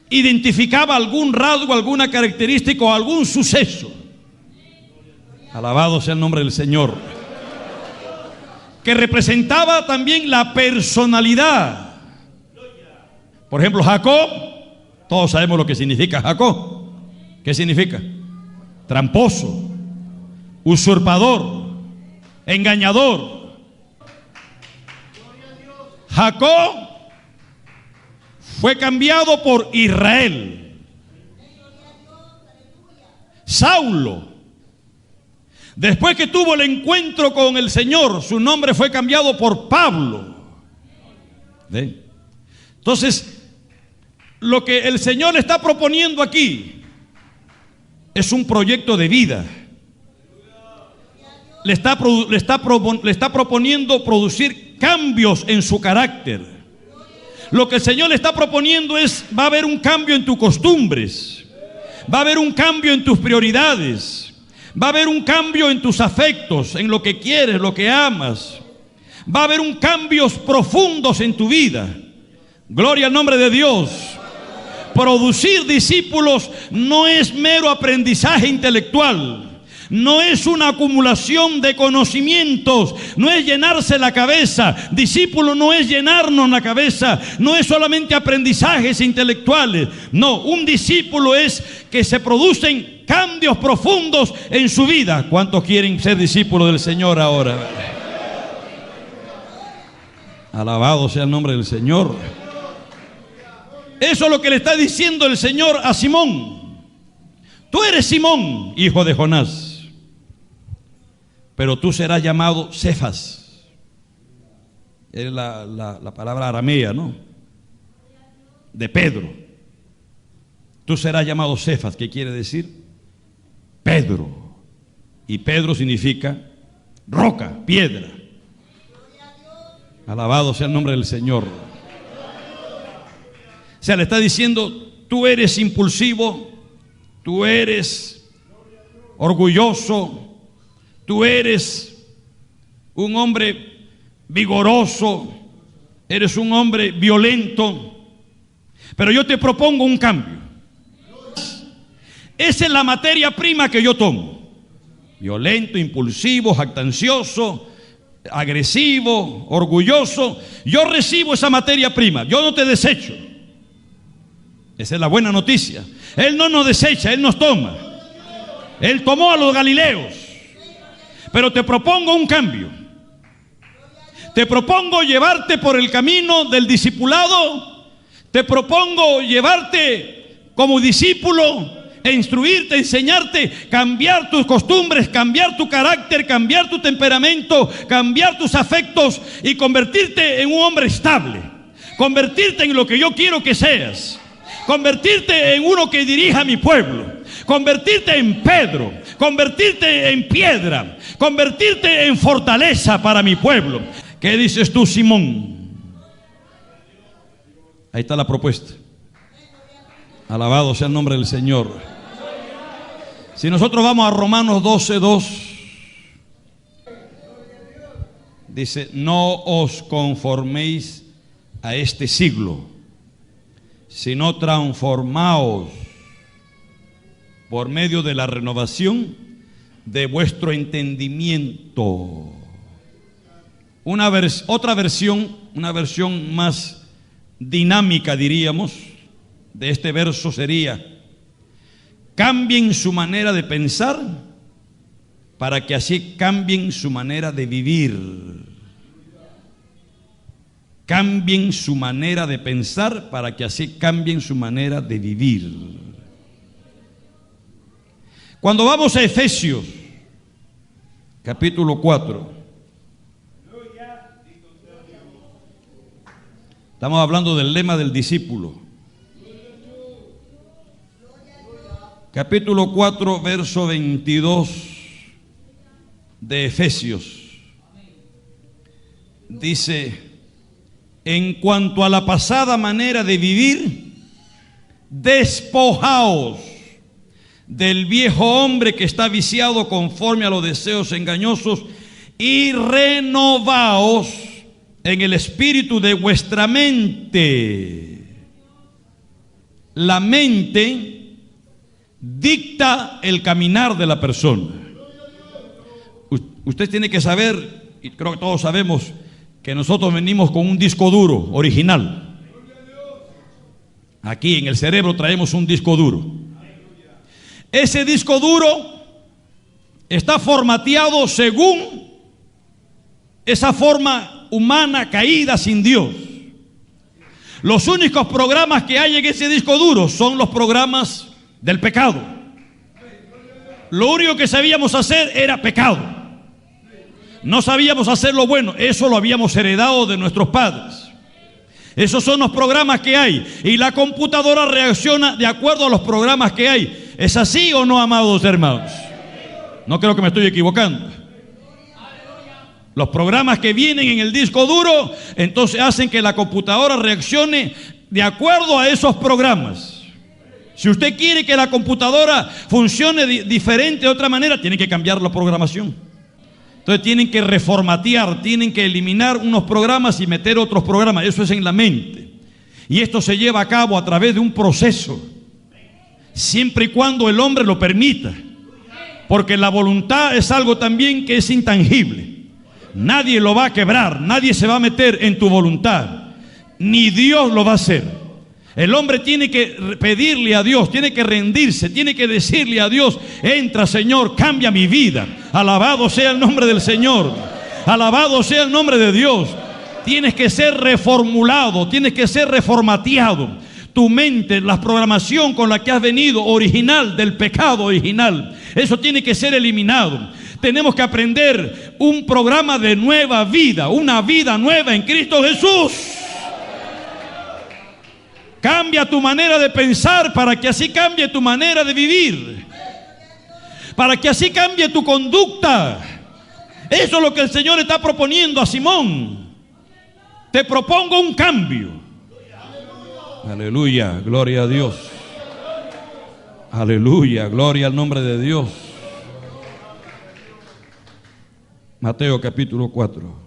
identificaba algún rasgo, alguna característica o algún suceso. Alabado sea el nombre del Señor. Que representaba también la personalidad. Por ejemplo, Jacob, todos sabemos lo que significa Jacob. ¿Qué significa? Tramposo, usurpador, engañador. Jacob fue cambiado por Israel. Saulo, después que tuvo el encuentro con el Señor, su nombre fue cambiado por Pablo. ¿Ve? Entonces, lo que el Señor le está proponiendo aquí es un proyecto de vida. Le está proponiendo producir cambios en su carácter. Lo que el Señor le está proponiendo es, va a haber un cambio en tus costumbres, va a haber un cambio en tus prioridades, va a haber un cambio en tus afectos, en lo que quieres, lo que amas. Va a haber un cambios profundos en tu vida. Gloria al nombre de Dios. Producir discípulos no es mero aprendizaje intelectual, no es una acumulación de conocimientos, no es llenarse la cabeza. Discípulo no es llenarnos la cabeza, no es solamente aprendizajes intelectuales. No, un discípulo es que se producen cambios profundos en su vida. ¿Cuántos quieren ser discípulos del Señor ahora? Alabado sea el nombre del Señor. Eso es lo que le está diciendo el Señor a Simón. Tú eres Simón, hijo de Jonás, pero tú serás llamado Cefas. Es la palabra aramea, ¿no? De Pedro. Tú serás llamado Cefas, ¿qué quiere decir? Pedro. Y Pedro significa roca, piedra. Alabado sea el nombre del Señor. O sea, le está diciendo, tú eres impulsivo, tú eres orgulloso, tú eres un hombre vigoroso, eres un hombre violento, pero yo te propongo un cambio. Esa es la materia prima que yo tomo. Violento, impulsivo, jactancioso, agresivo, orgulloso. Yo recibo esa materia prima, yo no te desecho. Esa es la buena noticia. Él no nos desecha, Él nos toma. Él tomó a los galileos. Pero te propongo un cambio. Te propongo llevarte por el camino del discipulado. Te propongo llevarte como discípulo, e instruirte, enseñarte, cambiar tus costumbres, cambiar tu carácter, cambiar tu temperamento, cambiar tus afectos y convertirte en un hombre estable. Convertirte en lo que yo quiero que seas. Convertirte en uno que dirija a mi pueblo, convertirte en Pedro, convertirte en piedra, convertirte en fortaleza para mi pueblo. ¿Qué dices tú, Simón? Ahí está la propuesta. Alabado sea el nombre del Señor. Si nosotros vamos a Romanos 12:2, dice, no os conforméis a este siglo, sino transformaos por medio de la renovación de vuestro entendimiento. Otra versión, una versión más dinámica, diríamos, de este verso sería: cambien su manera de pensar para que así cambien su manera de vivir. Cambien su manera de pensar para que así cambien su manera de vivir. Cuando vamos a Efesios, capítulo 4, estamos hablando del lema del discípulo. Capítulo 4, verso 22 de Efesios. Dice: en cuanto a la pasada manera de vivir, despojaos del viejo hombre que está viciado conforme a los deseos engañosos, y renovaos en el espíritu de vuestra mente. La mente dicta el caminar de la persona. Usted tiene que saber, y creo que todos sabemos, que nosotros venimos con un disco duro original. Aquí en el cerebro traemos un disco duro. Ese disco duro está formateado según esa forma humana caída sin Dios. Los únicos programas que hay en ese disco duro son los programas del pecado. Lo único que sabíamos hacer era pecado. No sabíamos hacer lo bueno. Eso lo habíamos heredado de nuestros padres. Esos son los programas que hay. Y la computadora reacciona de acuerdo a los programas que hay. ¿Es así o no, amados hermanos? No creo que me estoy equivocando. Los programas que vienen en el disco duro, entonces hacen que la computadora reaccione de acuerdo a esos programas. Si usted quiere que la computadora funcione diferente de otra manera, tiene que cambiar la programación. Entonces tienen que reformatear, tienen que eliminar unos programas y meter otros programas. Eso es en la mente. Y esto se lleva a cabo a través de un proceso, siempre y cuando el hombre lo permita. Porque la voluntad es algo también que es intangible. Nadie lo va a quebrar, nadie se va a meter en tu voluntad, ni Dios lo va a hacer. El hombre tiene que pedirle a Dios, tiene que rendirse, tiene que decirle a Dios: entra, Señor, cambia mi vida. Alabado sea el nombre del Señor, alabado sea el nombre de Dios. Tienes que ser reformulado, tienes que ser reformateado. Tu mente, la programación con la que has venido, original, del pecado original, eso tiene que ser eliminado. Tenemos que aprender un programa de nueva vida, una vida nueva en Cristo Jesús. Cambia tu manera de pensar para que así cambie tu manera de vivir, para que así cambie tu conducta. Eso es lo que el Señor está proponiendo a Simón. Te propongo un cambio. Aleluya, gloria a Dios. Aleluya, gloria al nombre de Dios. Mateo capítulo 4.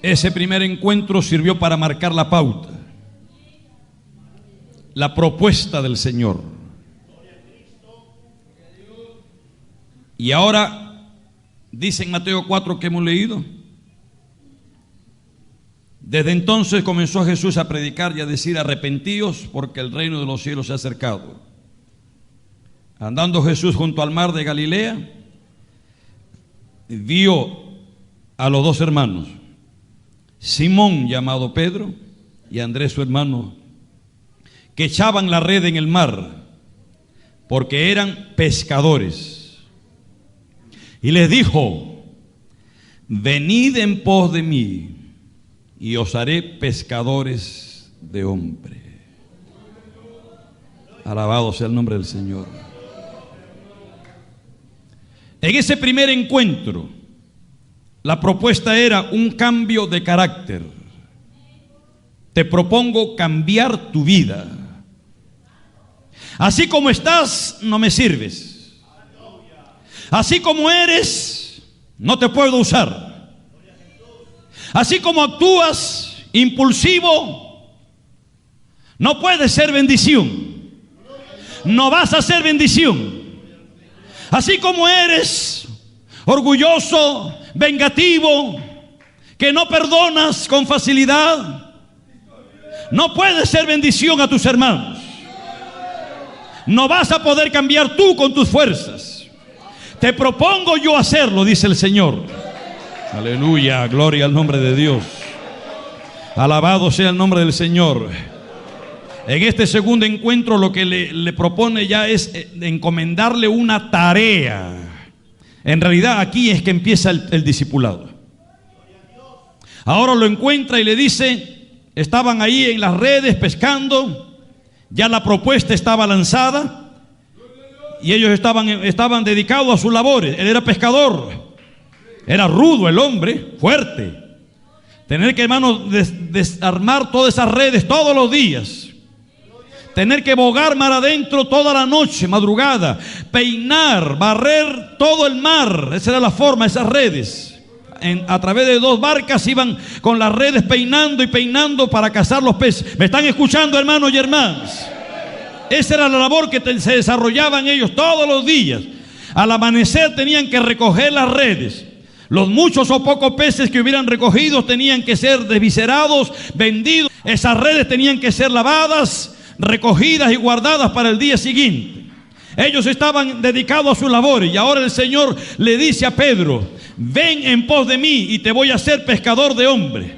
Ese primer encuentro sirvió para marcar la pauta, la propuesta del Señor. Y ahora dice en Mateo 4 que hemos leído: desde entonces comenzó Jesús a predicar y a decir: arrepentíos, porque el reino de los cielos se ha acercado. Andando Jesús junto al mar de Galilea, vio a los dos hermanos, Simón llamado Pedro y Andrés su hermano, que echaban la red en el mar, porque eran pescadores. Y les dijo: venid en pos de mí, y os haré pescadores de hombre. Alabado sea el nombre del Señor. En ese primer encuentro, la propuesta era un cambio de carácter. Te propongo cambiar tu vida. Así como estás, no me sirves. Así como eres, no te puedo usar. Así como actúas impulsivo, no puedes ser bendición. No vas a ser bendición. Así como eres orgulloso, vengativo, que no perdonas con facilidad, no puedes ser bendición a tus hermanos. No vas a poder cambiar tú con tus fuerzas. Te propongo yo hacerlo, dice el Señor. Aleluya, gloria al nombre de Dios. Alabado sea el nombre del Señor. En este segundo encuentro lo que le propone ya es encomendarle una tarea. En realidad aquí es que empieza el discipulado. Ahora lo encuentra y le dice: estaban ahí en las redes pescando, ya la propuesta estaba lanzada y ellos estaban dedicados a sus labores. Él era pescador, era rudo el hombre, fuerte, Tener que, hermano, desarmar todas esas redes todos los días. Tener que bogar mar adentro toda la noche, madrugada. Peinar, barrer todo el mar. Esa era la forma, esas redes. A través de 2 barcas iban con las redes peinando y peinando para cazar los peces. ¿Me están escuchando, hermanos y hermanas? Esa era la labor que se desarrollaban ellos todos los días. Al amanecer tenían que recoger las redes. Los muchos o pocos peces que hubieran recogido tenían que ser desviscerados, vendidos. Esas redes tenían que ser lavadas, recogidas y guardadas para el día siguiente. Ellos estaban dedicados a sus labores y ahora el Señor le dice a Pedro: ven en pos de mí y te voy a hacer pescador de hombres.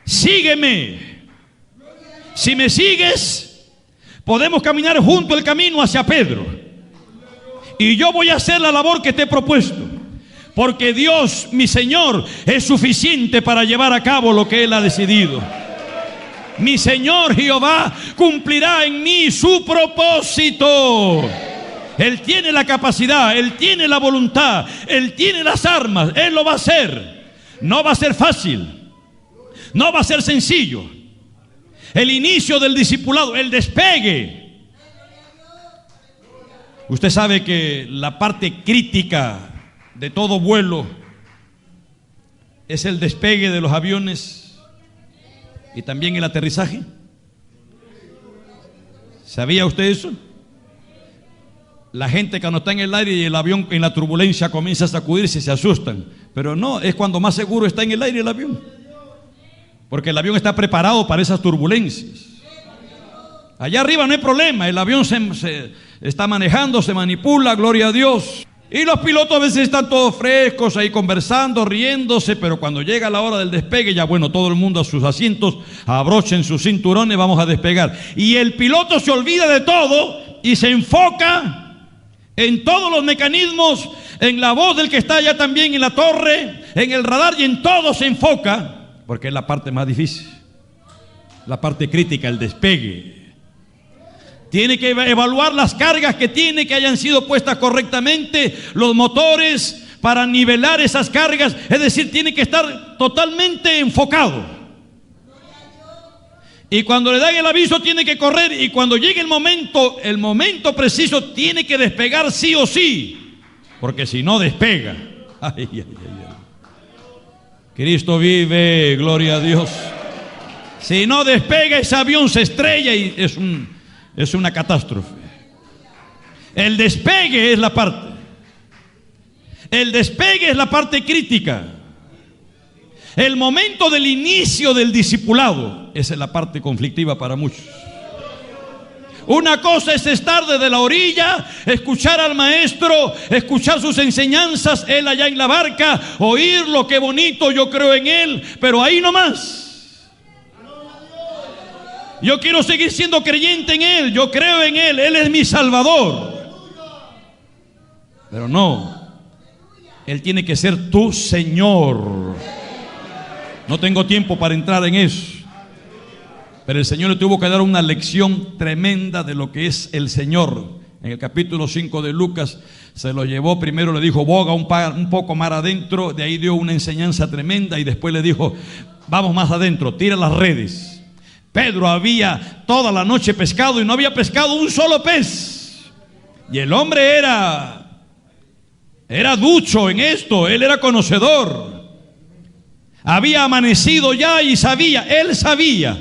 Sígueme. Si me sigues, podemos caminar junto el camino hacia Pedro. Y yo voy a hacer la labor que te he propuesto. Porque Dios, mi Señor, es suficiente para llevar a cabo lo que Él ha decidido. Mi Señor Jehová cumplirá en mí su propósito. Él tiene la capacidad, Él tiene la voluntad, Él tiene las armas, Él lo va a hacer. No va a ser fácil, no va a ser sencillo. El inicio del discipulado, el despegue. Usted sabe que la parte crítica de todo vuelo es el despegue de los aviones y también el aterrizaje. ¿Sabía usted eso? La gente cuando está en el aire y el avión en la turbulencia comienza a sacudirse, se asustan. Pero no, es cuando más seguro está en el aire el avión. Porque el avión está preparado para esas turbulencias. Allá arriba no hay problema, el avión se está manejando, se manipula, gloria a Dios. Y los pilotos a veces están todos frescos ahí conversando, riéndose, pero cuando llega la hora del despegue, ya bueno, todo el mundo a sus asientos, abrochen sus cinturones, vamos a despegar. Y el piloto se olvida de todo y se enfoca en todos los mecanismos, en la voz del que está allá también en la torre, en el radar, y en todo se enfoca, porque es la parte más difícil, la parte crítica, el despegue. Tiene que evaluar las cargas que tiene, que hayan sido puestas correctamente, los motores para nivelar esas cargas. Es decir, tiene que estar totalmente enfocado. Y cuando le dan el aviso tiene que correr, y cuando llegue el momento preciso tiene que despegar sí o sí, porque si no despega. Ay, ay, ay, ay. Cristo vive, gloria a Dios. Si no despega, ese avión se estrella y es una catástrofe. El despegue es la parte. El despegue es la parte crítica. El momento del inicio del discipulado, esa es la parte conflictiva para muchos. Una cosa es estar desde la orilla, escuchar al maestro, escuchar sus enseñanzas, él allá en la barca, oírlo, qué bonito, yo creo en él, pero ahí nomás. Yo quiero seguir siendo creyente en Él, yo creo en Él, Él es mi Salvador. Pero no, Él tiene que ser tu Señor. No tengo tiempo para entrar en eso. Pero el Señor le tuvo que dar una lección tremenda de lo que es el Señor. En el capítulo 5 de Lucas se lo llevó, primero le dijo, boga un poco mar adentro, de ahí dio una enseñanza tremenda y después le dijo, vamos más adentro, tira las redes. Pedro había toda la noche pescado y no había pescado un solo pez. Y el hombre era ducho en esto, él era conocedor. Había amanecido ya y él sabía,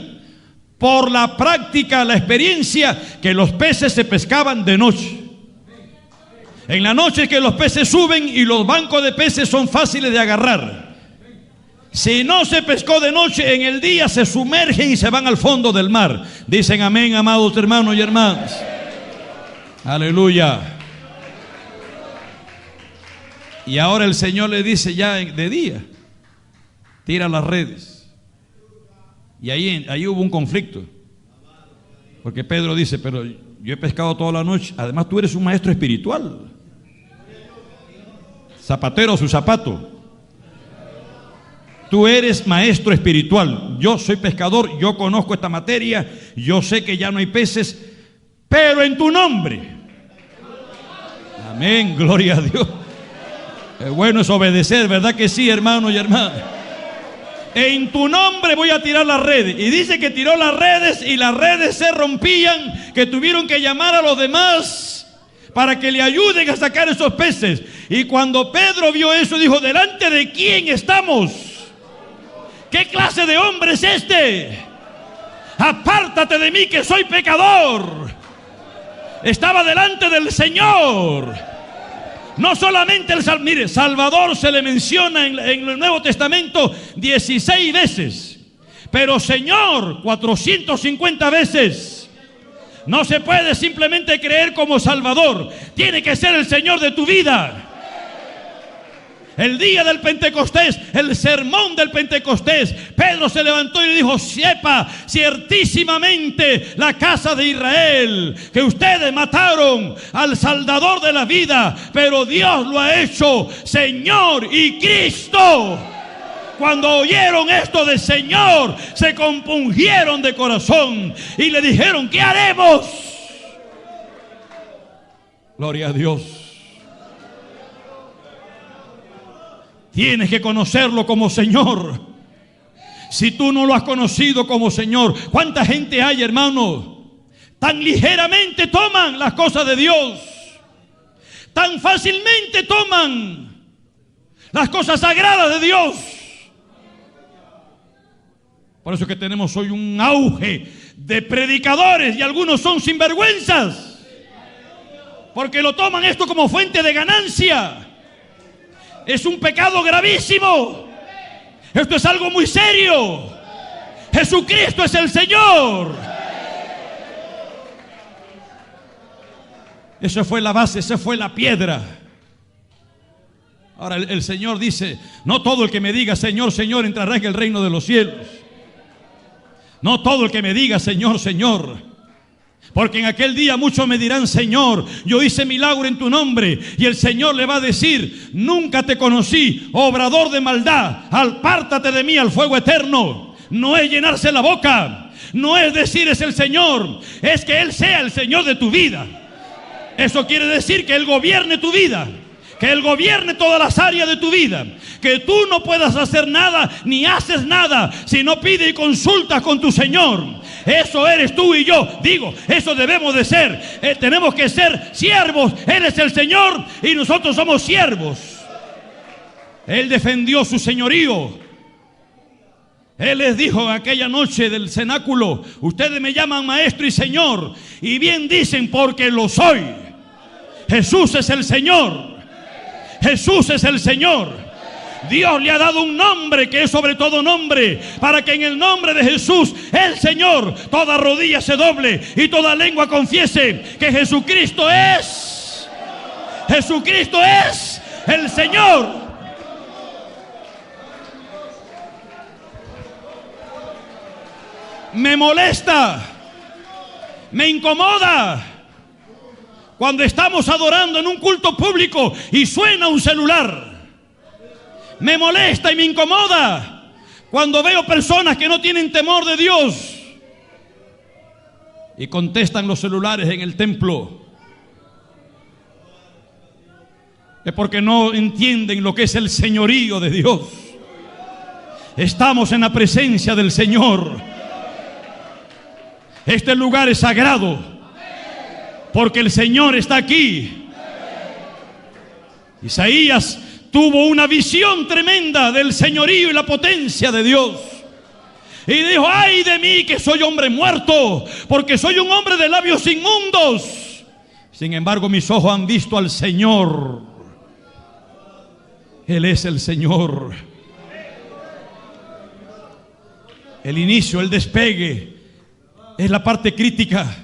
por la práctica, la experiencia, que los peces se pescaban de noche. En la noche es que los peces suben y los bancos de peces son fáciles de agarrar. Si no se pescó de noche, en el día se sumergen y se van al fondo del mar. Dicen amén, amados hermanos y hermanas. Aleluya. Y ahora el Señor le dice ya de día, tira las redes. Y ahí hubo un conflicto. Porque Pedro dice, pero yo he pescado toda la noche. Además tú eres un maestro espiritual. Zapatero a su zapato. Tú eres maestro espiritual, yo soy pescador, yo conozco esta materia, yo sé que ya no hay peces, pero en tu nombre. Amén, gloria a Dios. Qué bueno es obedecer, ¿verdad que sí, hermanos y hermanas? En tu nombre voy a tirar las redes. Y dice que tiró las redes y las redes se rompían, que tuvieron que llamar a los demás para que le ayuden a sacar esos peces. Y cuando Pedro vio eso, dijo: ¿delante de quién estamos? ¿Qué clase de hombre es este? Apártate de mí, que soy pecador. Estaba delante del Señor. No solamente mire, Salvador se le menciona en el Nuevo Testamento 16 veces, pero Señor 450 veces. No se puede simplemente creer como Salvador, tiene que ser el Señor de tu vida. El día del Pentecostés, el sermón del Pentecostés, Pedro se levantó y le dijo: sepa ciertísimamente la casa de Israel que ustedes mataron al Salvador de la vida, pero Dios lo ha hecho Señor y Cristo. Cuando oyeron esto del Señor, se compungieron de corazón y le dijeron: ¿qué haremos? Gloria a Dios. Tienes que conocerlo como Señor. Si tú no lo has conocido como Señor, ¿cuánta gente hay, hermano? Tan ligeramente toman las cosas de Dios, tan fácilmente toman las cosas sagradas de Dios. Por eso es que tenemos hoy un auge de predicadores, y algunos son sinvergüenzas, porque lo toman esto como fuente de ganancia. Es un pecado gravísimo. Esto es algo muy serio. Jesucristo es el Señor. Esa fue la base, esa fue la piedra. Ahora el Señor dice: no todo el que me diga Señor, Señor entrará en el reino de los cielos. No todo el que me diga Señor, Señor. Porque en aquel día muchos me dirán: Señor, yo hice milagro en tu nombre. Y el Señor le va a decir: nunca te conocí, obrador de maldad, apártate de mí al fuego eterno. No es llenarse la boca, no es decir es el Señor, es que Él sea el Señor de tu vida. Eso quiere decir que Él gobierne tu vida, que Él gobierne todas las áreas de tu vida, que tú no puedas hacer nada ni haces nada si no pides y consultas con tu Señor. Eso eres tú y yo. Digo, eso debemos de ser. Tenemos que ser siervos. Él es el Señor y nosotros somos siervos. Él defendió su señorío. Él les dijo aquella noche del cenáculo: ustedes me llaman maestro y Señor, y bien dicen, porque lo soy. Jesús es el Señor. Jesús es el Señor. Dios le ha dado un nombre que es sobre todo nombre, para que en el nombre de Jesús, el Señor, toda rodilla se doble y toda lengua confiese que Jesucristo es el Señor. Me molesta, me incomoda cuando estamos adorando en un culto público y suena un celular. Me molesta y me incomoda cuando veo personas que no tienen temor de Dios y contestan los celulares en el templo. Es porque no entienden lo que es el señorío de Dios. Estamos en la presencia del Señor. Este lugar es sagrado porque el Señor está aquí. Isaías tuvo una visión tremenda del señorío y la potencia de Dios. Y dijo: ay de mí, que soy hombre muerto, porque soy un hombre de labios inmundos. Sin embargo, mis ojos han visto al Señor. Él es el Señor. El inicio, el despegue, es la parte crítica.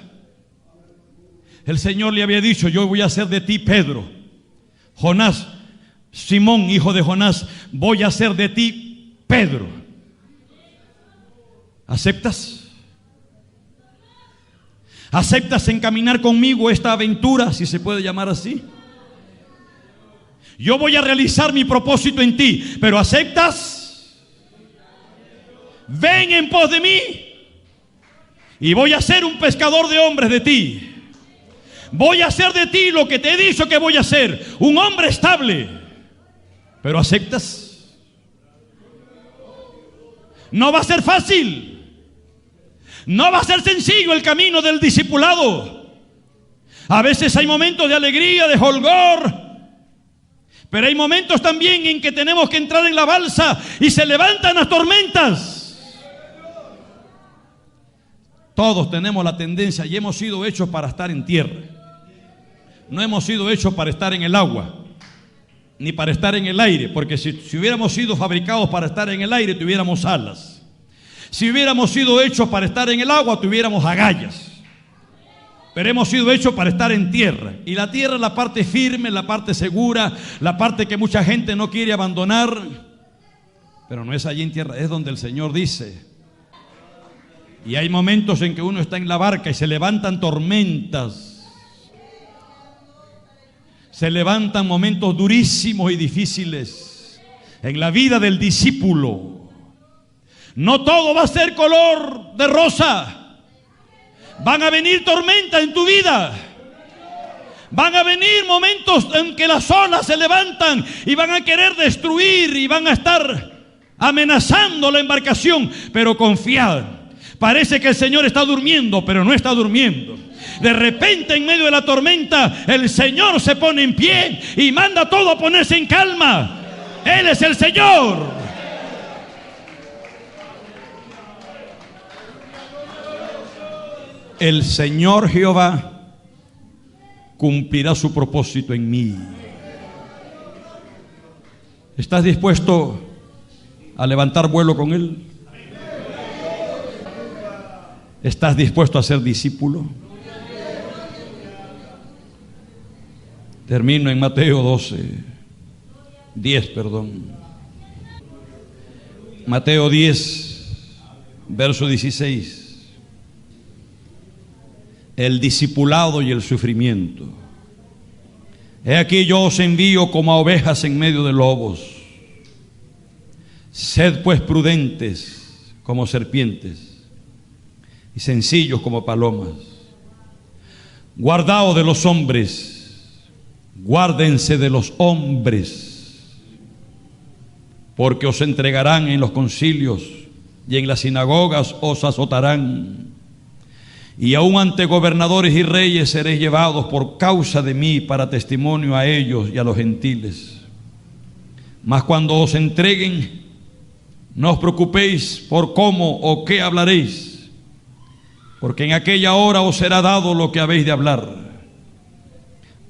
El Señor le había dicho: yo voy a hacer de ti, Pedro, Jonás, Simón, hijo de Jonás, voy a hacer de ti, Pedro. ¿Aceptas? ¿Aceptas encaminar conmigo esta aventura, si se puede llamar así? Yo voy a realizar mi propósito en ti, pero ¿aceptas? Ven en pos de mí y voy a ser un pescador de hombres de ti. Voy a hacer de ti lo que te he dicho que voy a hacer, un hombre estable. ¿Pero aceptas? No va a ser fácil. No va a ser sencillo el camino del discipulado. A veces hay momentos de alegría, de jolgor, pero hay momentos también en que tenemos que entrar en la balsa y se levantan las tormentas. Todos tenemos la tendencia y hemos sido hechos para estar en tierra. No hemos sido hechos para estar en el agua, ni para estar en el aire, porque si hubiéramos sido fabricados para estar en el aire, tuviéramos alas. Si hubiéramos sido hechos para estar en el agua, tuviéramos agallas. Pero hemos sido hechos para estar en tierra. Y la tierra es la parte firme, la parte segura, la parte que mucha gente no quiere abandonar. Pero no es allí en tierra, es donde el Señor dice. Y hay momentos en que uno está en la barca y se levantan tormentas. Se levantan momentos durísimos y difíciles en la vida del discípulo. No todo va a ser color de rosa. Van a venir tormentas en tu vida. Van a venir momentos en que las olas se levantan y van a querer destruir y van a estar amenazando la embarcación. Pero confiad, parece que el Señor está durmiendo, pero no está durmiendo. De repente, en medio de la tormenta, el Señor se pone en pie y manda a todo a ponerse en calma. Él es el Señor. El Señor Jehová cumplirá su propósito en mí. ¿Estás dispuesto a levantar vuelo con Él? ¿Estás dispuesto a ser discípulo? Termino en Mateo 10. Mateo 10, verso 16. El discipulado y el sufrimiento. He aquí yo os envío como a ovejas en medio de lobos. Sed pues prudentes como serpientes y sencillos como palomas. Guardaos de los hombres. Guárdense de los hombres, porque os entregarán en los concilios y en las sinagogas os azotarán, y aun ante gobernadores y reyes seréis llevados por causa de mí para testimonio a ellos y a los gentiles. Mas cuando os entreguen, no os preocupéis por cómo o qué hablaréis, porque en aquella hora os será dado lo que habéis de hablar.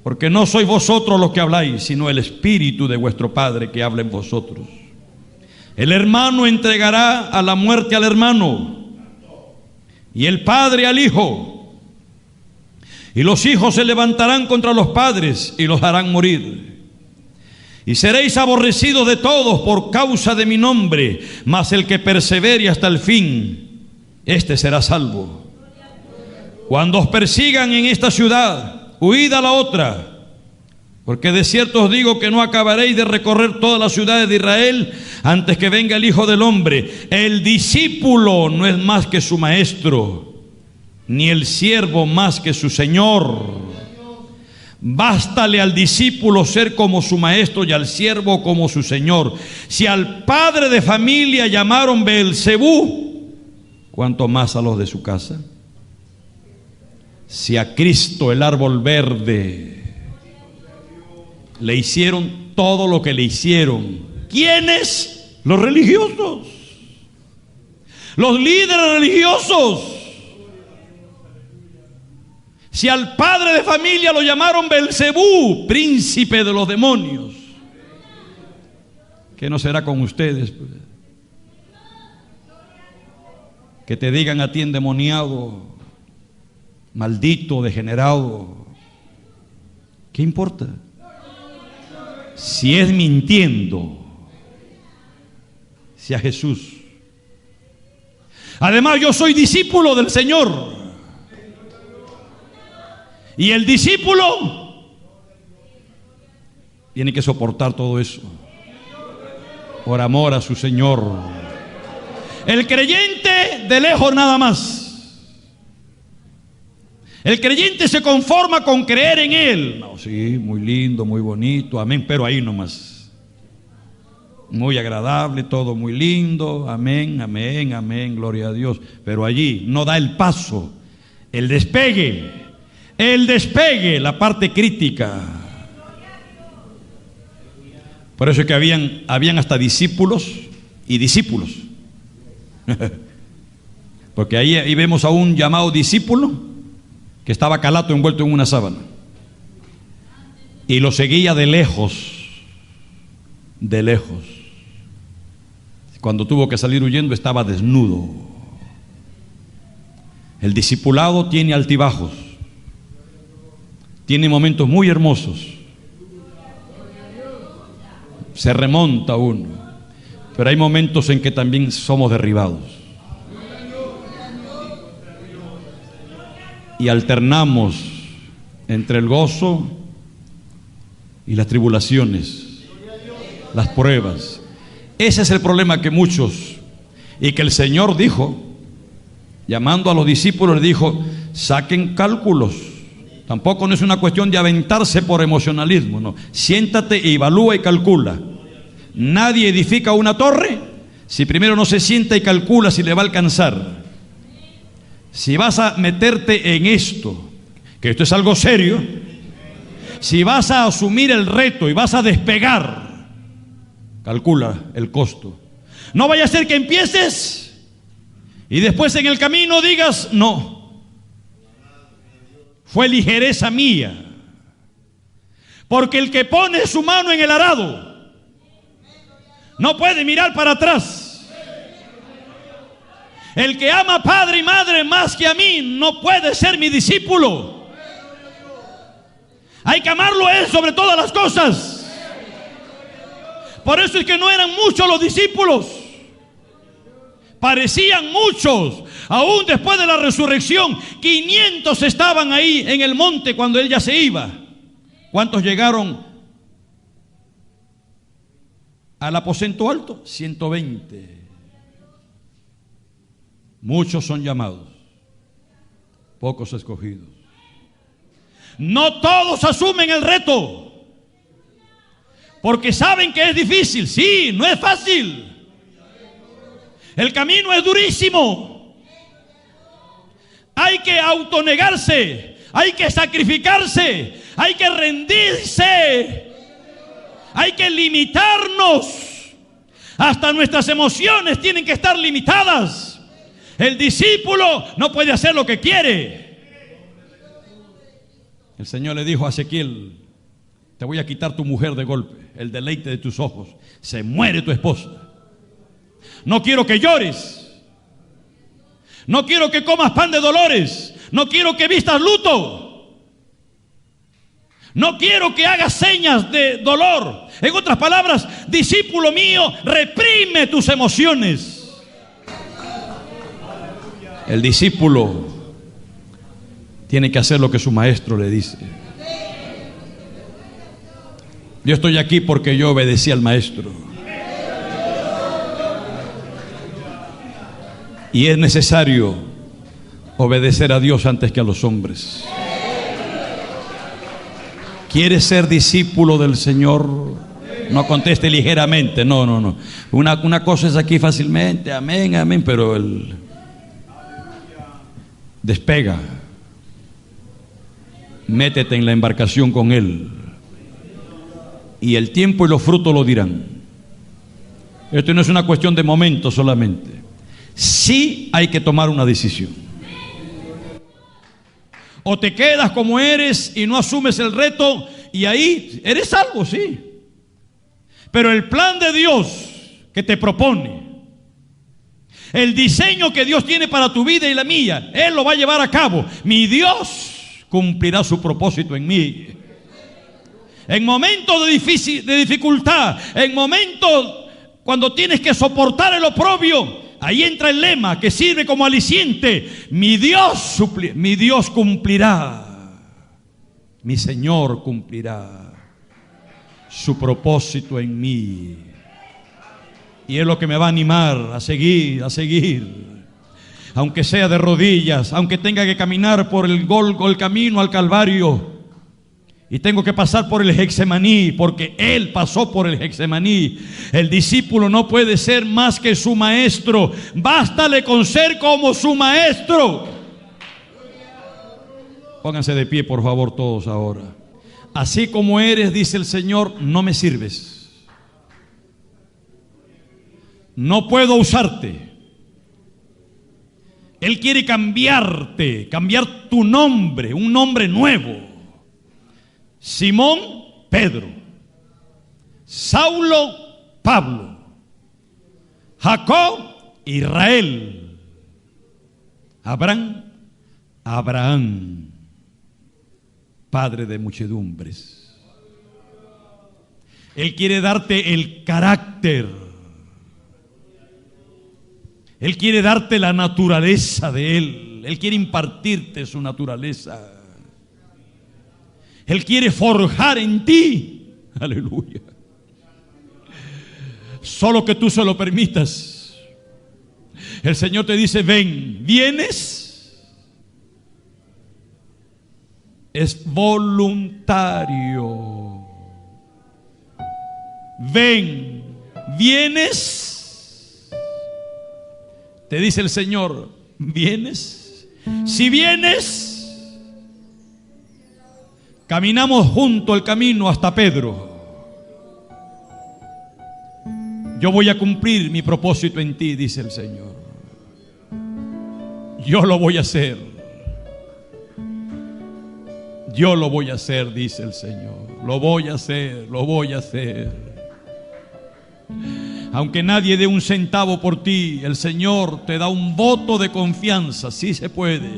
Porque no sois vosotros los que habláis, sino el Espíritu de vuestro Padre que habla en vosotros. El hermano entregará a la muerte al hermano, y el padre al hijo. Y los hijos se levantarán contra los padres y los harán morir. Y seréis aborrecidos de todos por causa de mi nombre, mas el que persevere hasta el fin, este será salvo. Cuando os persigan en esta ciudad, huid a la otra, porque de cierto os digo que no acabaréis de recorrer todas las ciudades de Israel antes que venga el Hijo del Hombre. El discípulo no es más que su maestro, ni el siervo más que su señor. Bástale al discípulo ser como su maestro y al siervo como su señor. Si al padre de familia llamaron Beelzebú, ¿cuánto más a los de su casa? Si a Cristo, el árbol verde, le hicieron todo lo que le hicieron, ¿quiénes? Los religiosos, los líderes religiosos. Si al padre de familia lo llamaron Beelzebú, príncipe de los demonios, ¿qué no será con ustedes? Que te digan a ti endemoniado, maldito, degenerado, ¿qué importa? Si es mintiendo, si a Jesús. Además, yo soy discípulo del Señor. Y el discípulo tiene que soportar todo eso por amor a su Señor. El creyente de lejos nada más. El creyente se conforma con creer en Él. No, sí, muy lindo, muy bonito, amén, pero ahí nomás. muy agradable, todo muy lindo, amén, amén, amén, gloria a Dios. Pero allí no da el paso, el despegue, la parte crítica. Por eso es que habían hasta discípulos y discípulos. Porque ahí vemos a un llamado discípulo que estaba calato envuelto en una sábana y lo seguía de lejos. Cuando tuvo que salir huyendo estaba desnudo. El discipulado tiene altibajos, tiene momentos muy hermosos, se remonta uno, pero hay momentos en que también somos derribados y alternamos entre el gozo y las tribulaciones, las pruebas. Ese es el problema que muchos, y que el Señor dijo, llamando a los discípulos, le dijo: saquen cálculos. Tampoco no es una cuestión de aventarse por emocionalismo, no. Siéntate y evalúa y calcula. Nadie edifica una torre si primero no se sienta y calcula si le va a alcanzar. Si vas a meterte en esto, que esto es algo serio, si vas a asumir el reto y vas a despegar, calcula el costo. No vaya a ser que empieces y después en el camino digas: no, fue ligereza mía. Porque el que pone su mano en el arado no puede mirar para atrás. El que ama padre y madre más que a mí no puede ser mi discípulo. Hay que amarlo a Él sobre todas las cosas. Por eso es que no eran muchos los discípulos. Parecían muchos. Aún después de la resurrección, 500 estaban ahí en el monte cuando Él ya se iba. ¿Cuántos llegaron al aposento alto? 120. Muchos son llamados, pocos escogidos. No todos asumen el reto, porque saben que es difícil. Sí, no es fácil. El camino es durísimo. Hay que autonegarse, hay que sacrificarse, hay que rendirse, hay que limitarnos. Hasta nuestras emociones tienen que estar limitadas. El discípulo no puede hacer lo que quiere. El Señor le dijo a Ezequiel: te voy a quitar tu mujer de golpe, el deleite de tus ojos. Se muere tu esposa. No quiero que llores. No quiero que comas pan de dolores. No quiero que vistas luto. No quiero que hagas señas de dolor. En otras palabras, discípulo mío, reprime tus emociones. El discípulo tiene que hacer lo que su maestro le dice. Yo estoy aquí porque yo obedecí al maestro. Y es necesario obedecer a Dios antes que a los hombres. ¿Quieres ser discípulo del Señor? No conteste ligeramente, no. Una cosa es aquí fácilmente, amén, amén, pero despega. Métete en la embarcación con Él. Y el tiempo y los frutos lo dirán. Esto no es una cuestión de momento solamente. Sí hay que tomar una decisión. O te quedas como eres y no asumes el reto, y ahí eres salvo, sí. Pero el plan de Dios que te propone, el diseño que Dios tiene para tu vida y la mía, Él lo va a llevar a cabo. Mi Dios cumplirá su propósito en mí. En momentos de dificultad, en momentos cuando tienes que soportar el oprobio, ahí entra el lema que sirve como aliciente: mi Dios cumplirá, mi Señor cumplirá su propósito en mí. Y es lo que me va a animar a seguir, aunque sea de rodillas, aunque tenga que caminar por el camino al Calvario. Y tengo que pasar por el Getsemaní, porque Él pasó por el Getsemaní. El discípulo no puede ser más que su maestro. Bástale con ser como su maestro. Pónganse de pie, por favor, todos ahora. Así como eres, dice el Señor, no me sirves. No puedo usarte. Él quiere cambiarte, cambiar tu nombre, un nombre nuevo. Simón, Pedro. Saulo, Pablo. Jacob, Israel. Abraham, Abraham, padre de muchedumbres. Él quiere darte el carácter. Él quiere darte la naturaleza de Él. Él quiere impartirte su naturaleza. Él quiere forjar en ti. Aleluya. Solo que tú se lo permitas. El Señor te dice, ven. ¿Vienes? Es voluntario. Ven. ¿Vienes? Te dice el Señor, ¿vienes? Si vienes, caminamos junto el camino hasta Pedro. Yo voy a cumplir mi propósito en ti, dice el Señor. Yo lo voy a hacer. Yo lo voy a hacer, dice el Señor. Lo voy a hacer, lo voy a hacer. Aunque nadie dé un centavo por ti, el Señor te da un voto de confianza. Sí se puede.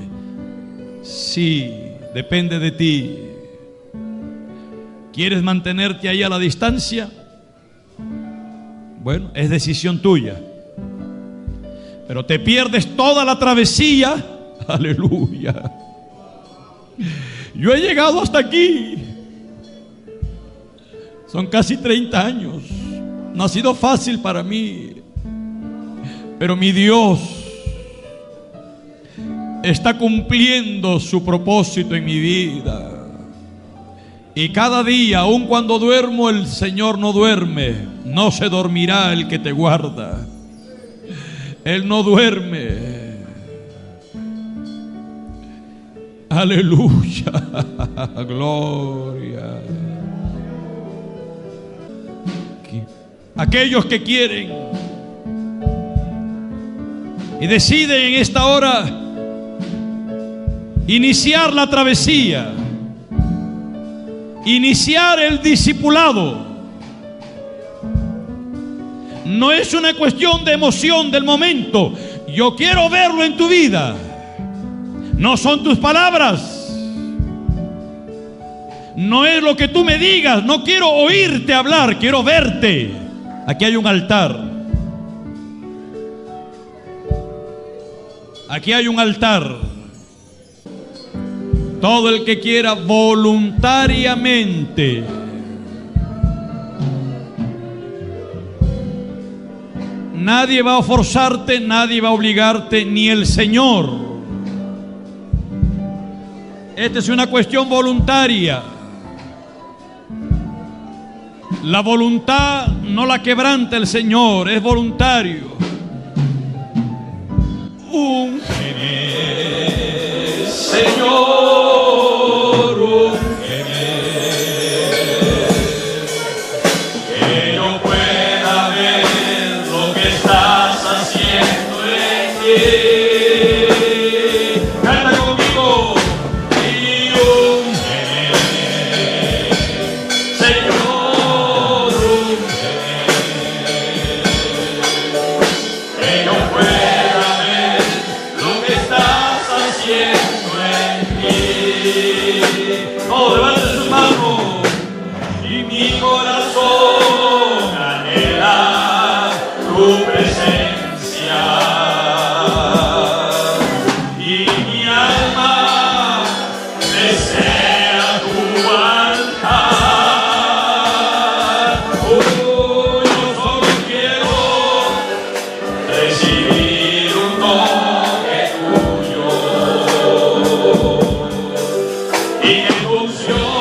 Sí, depende de ti. ¿Quieres mantenerte ahí a la distancia? Bueno, es decisión tuya. Pero te pierdes toda la travesía. Aleluya. Yo he llegado hasta aquí. Son casi 30 años. No ha sido fácil para mí, pero mi Dios está cumpliendo su propósito en mi vida. Y cada día, aun cuando duermo, el Señor no duerme. No se dormirá el que te guarda. Él no duerme. Aleluya. Gloria. Aquellos que quieren y deciden en esta hora iniciar la travesía, iniciar el discipulado, no es una cuestión de emoción del momento. Yo quiero verlo en tu vida. No son tus palabras, no es lo que tú me digas. No quiero oírte hablar, quiero verte. Aquí hay un altar. Aquí hay un altar. Todo el que quiera voluntariamente. Nadie va a forzarte, nadie va a obligarte, ni el Señor. Esta es una cuestión voluntaria. La voluntad no la quebranta el Señor, es voluntario. Úngeme, Señor, úngeme, que yo pueda ver lo que estás haciendo en mí. Canta conmigo. Y úngeme, Señor. Oh, levante sus manos. Y mi corazón anhela tu presencia. Y mi alma desea tu altar. Oh, yo solo quiero recibir un toque tuyo. Y que funcione.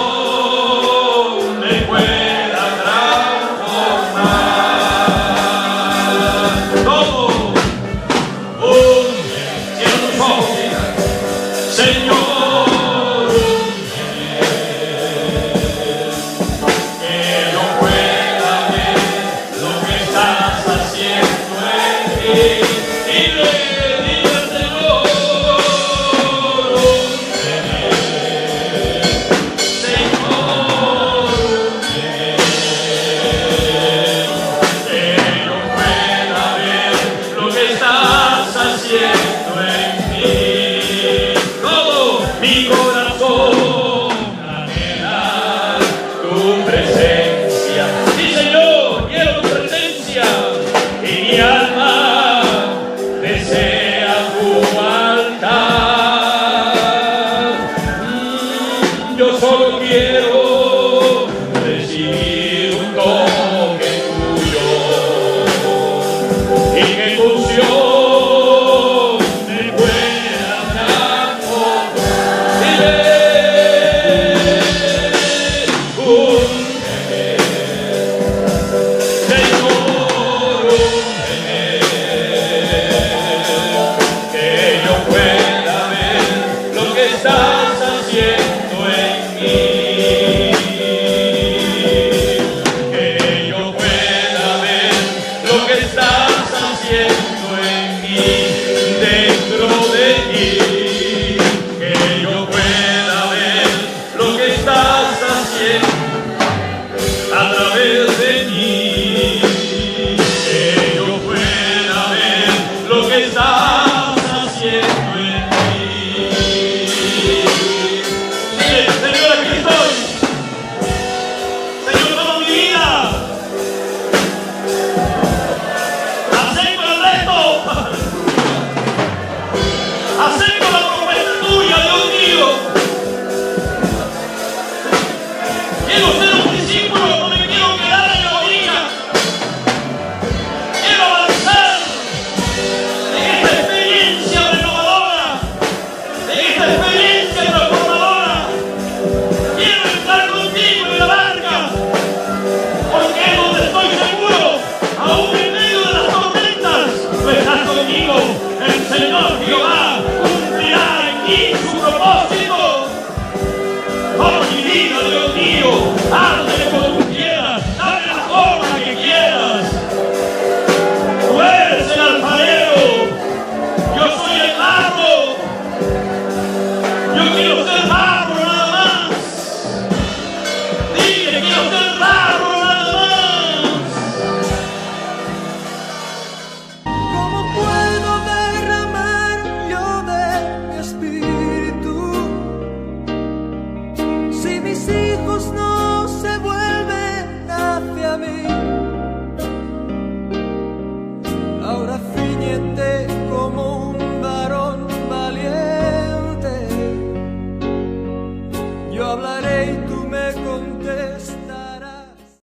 Hablaré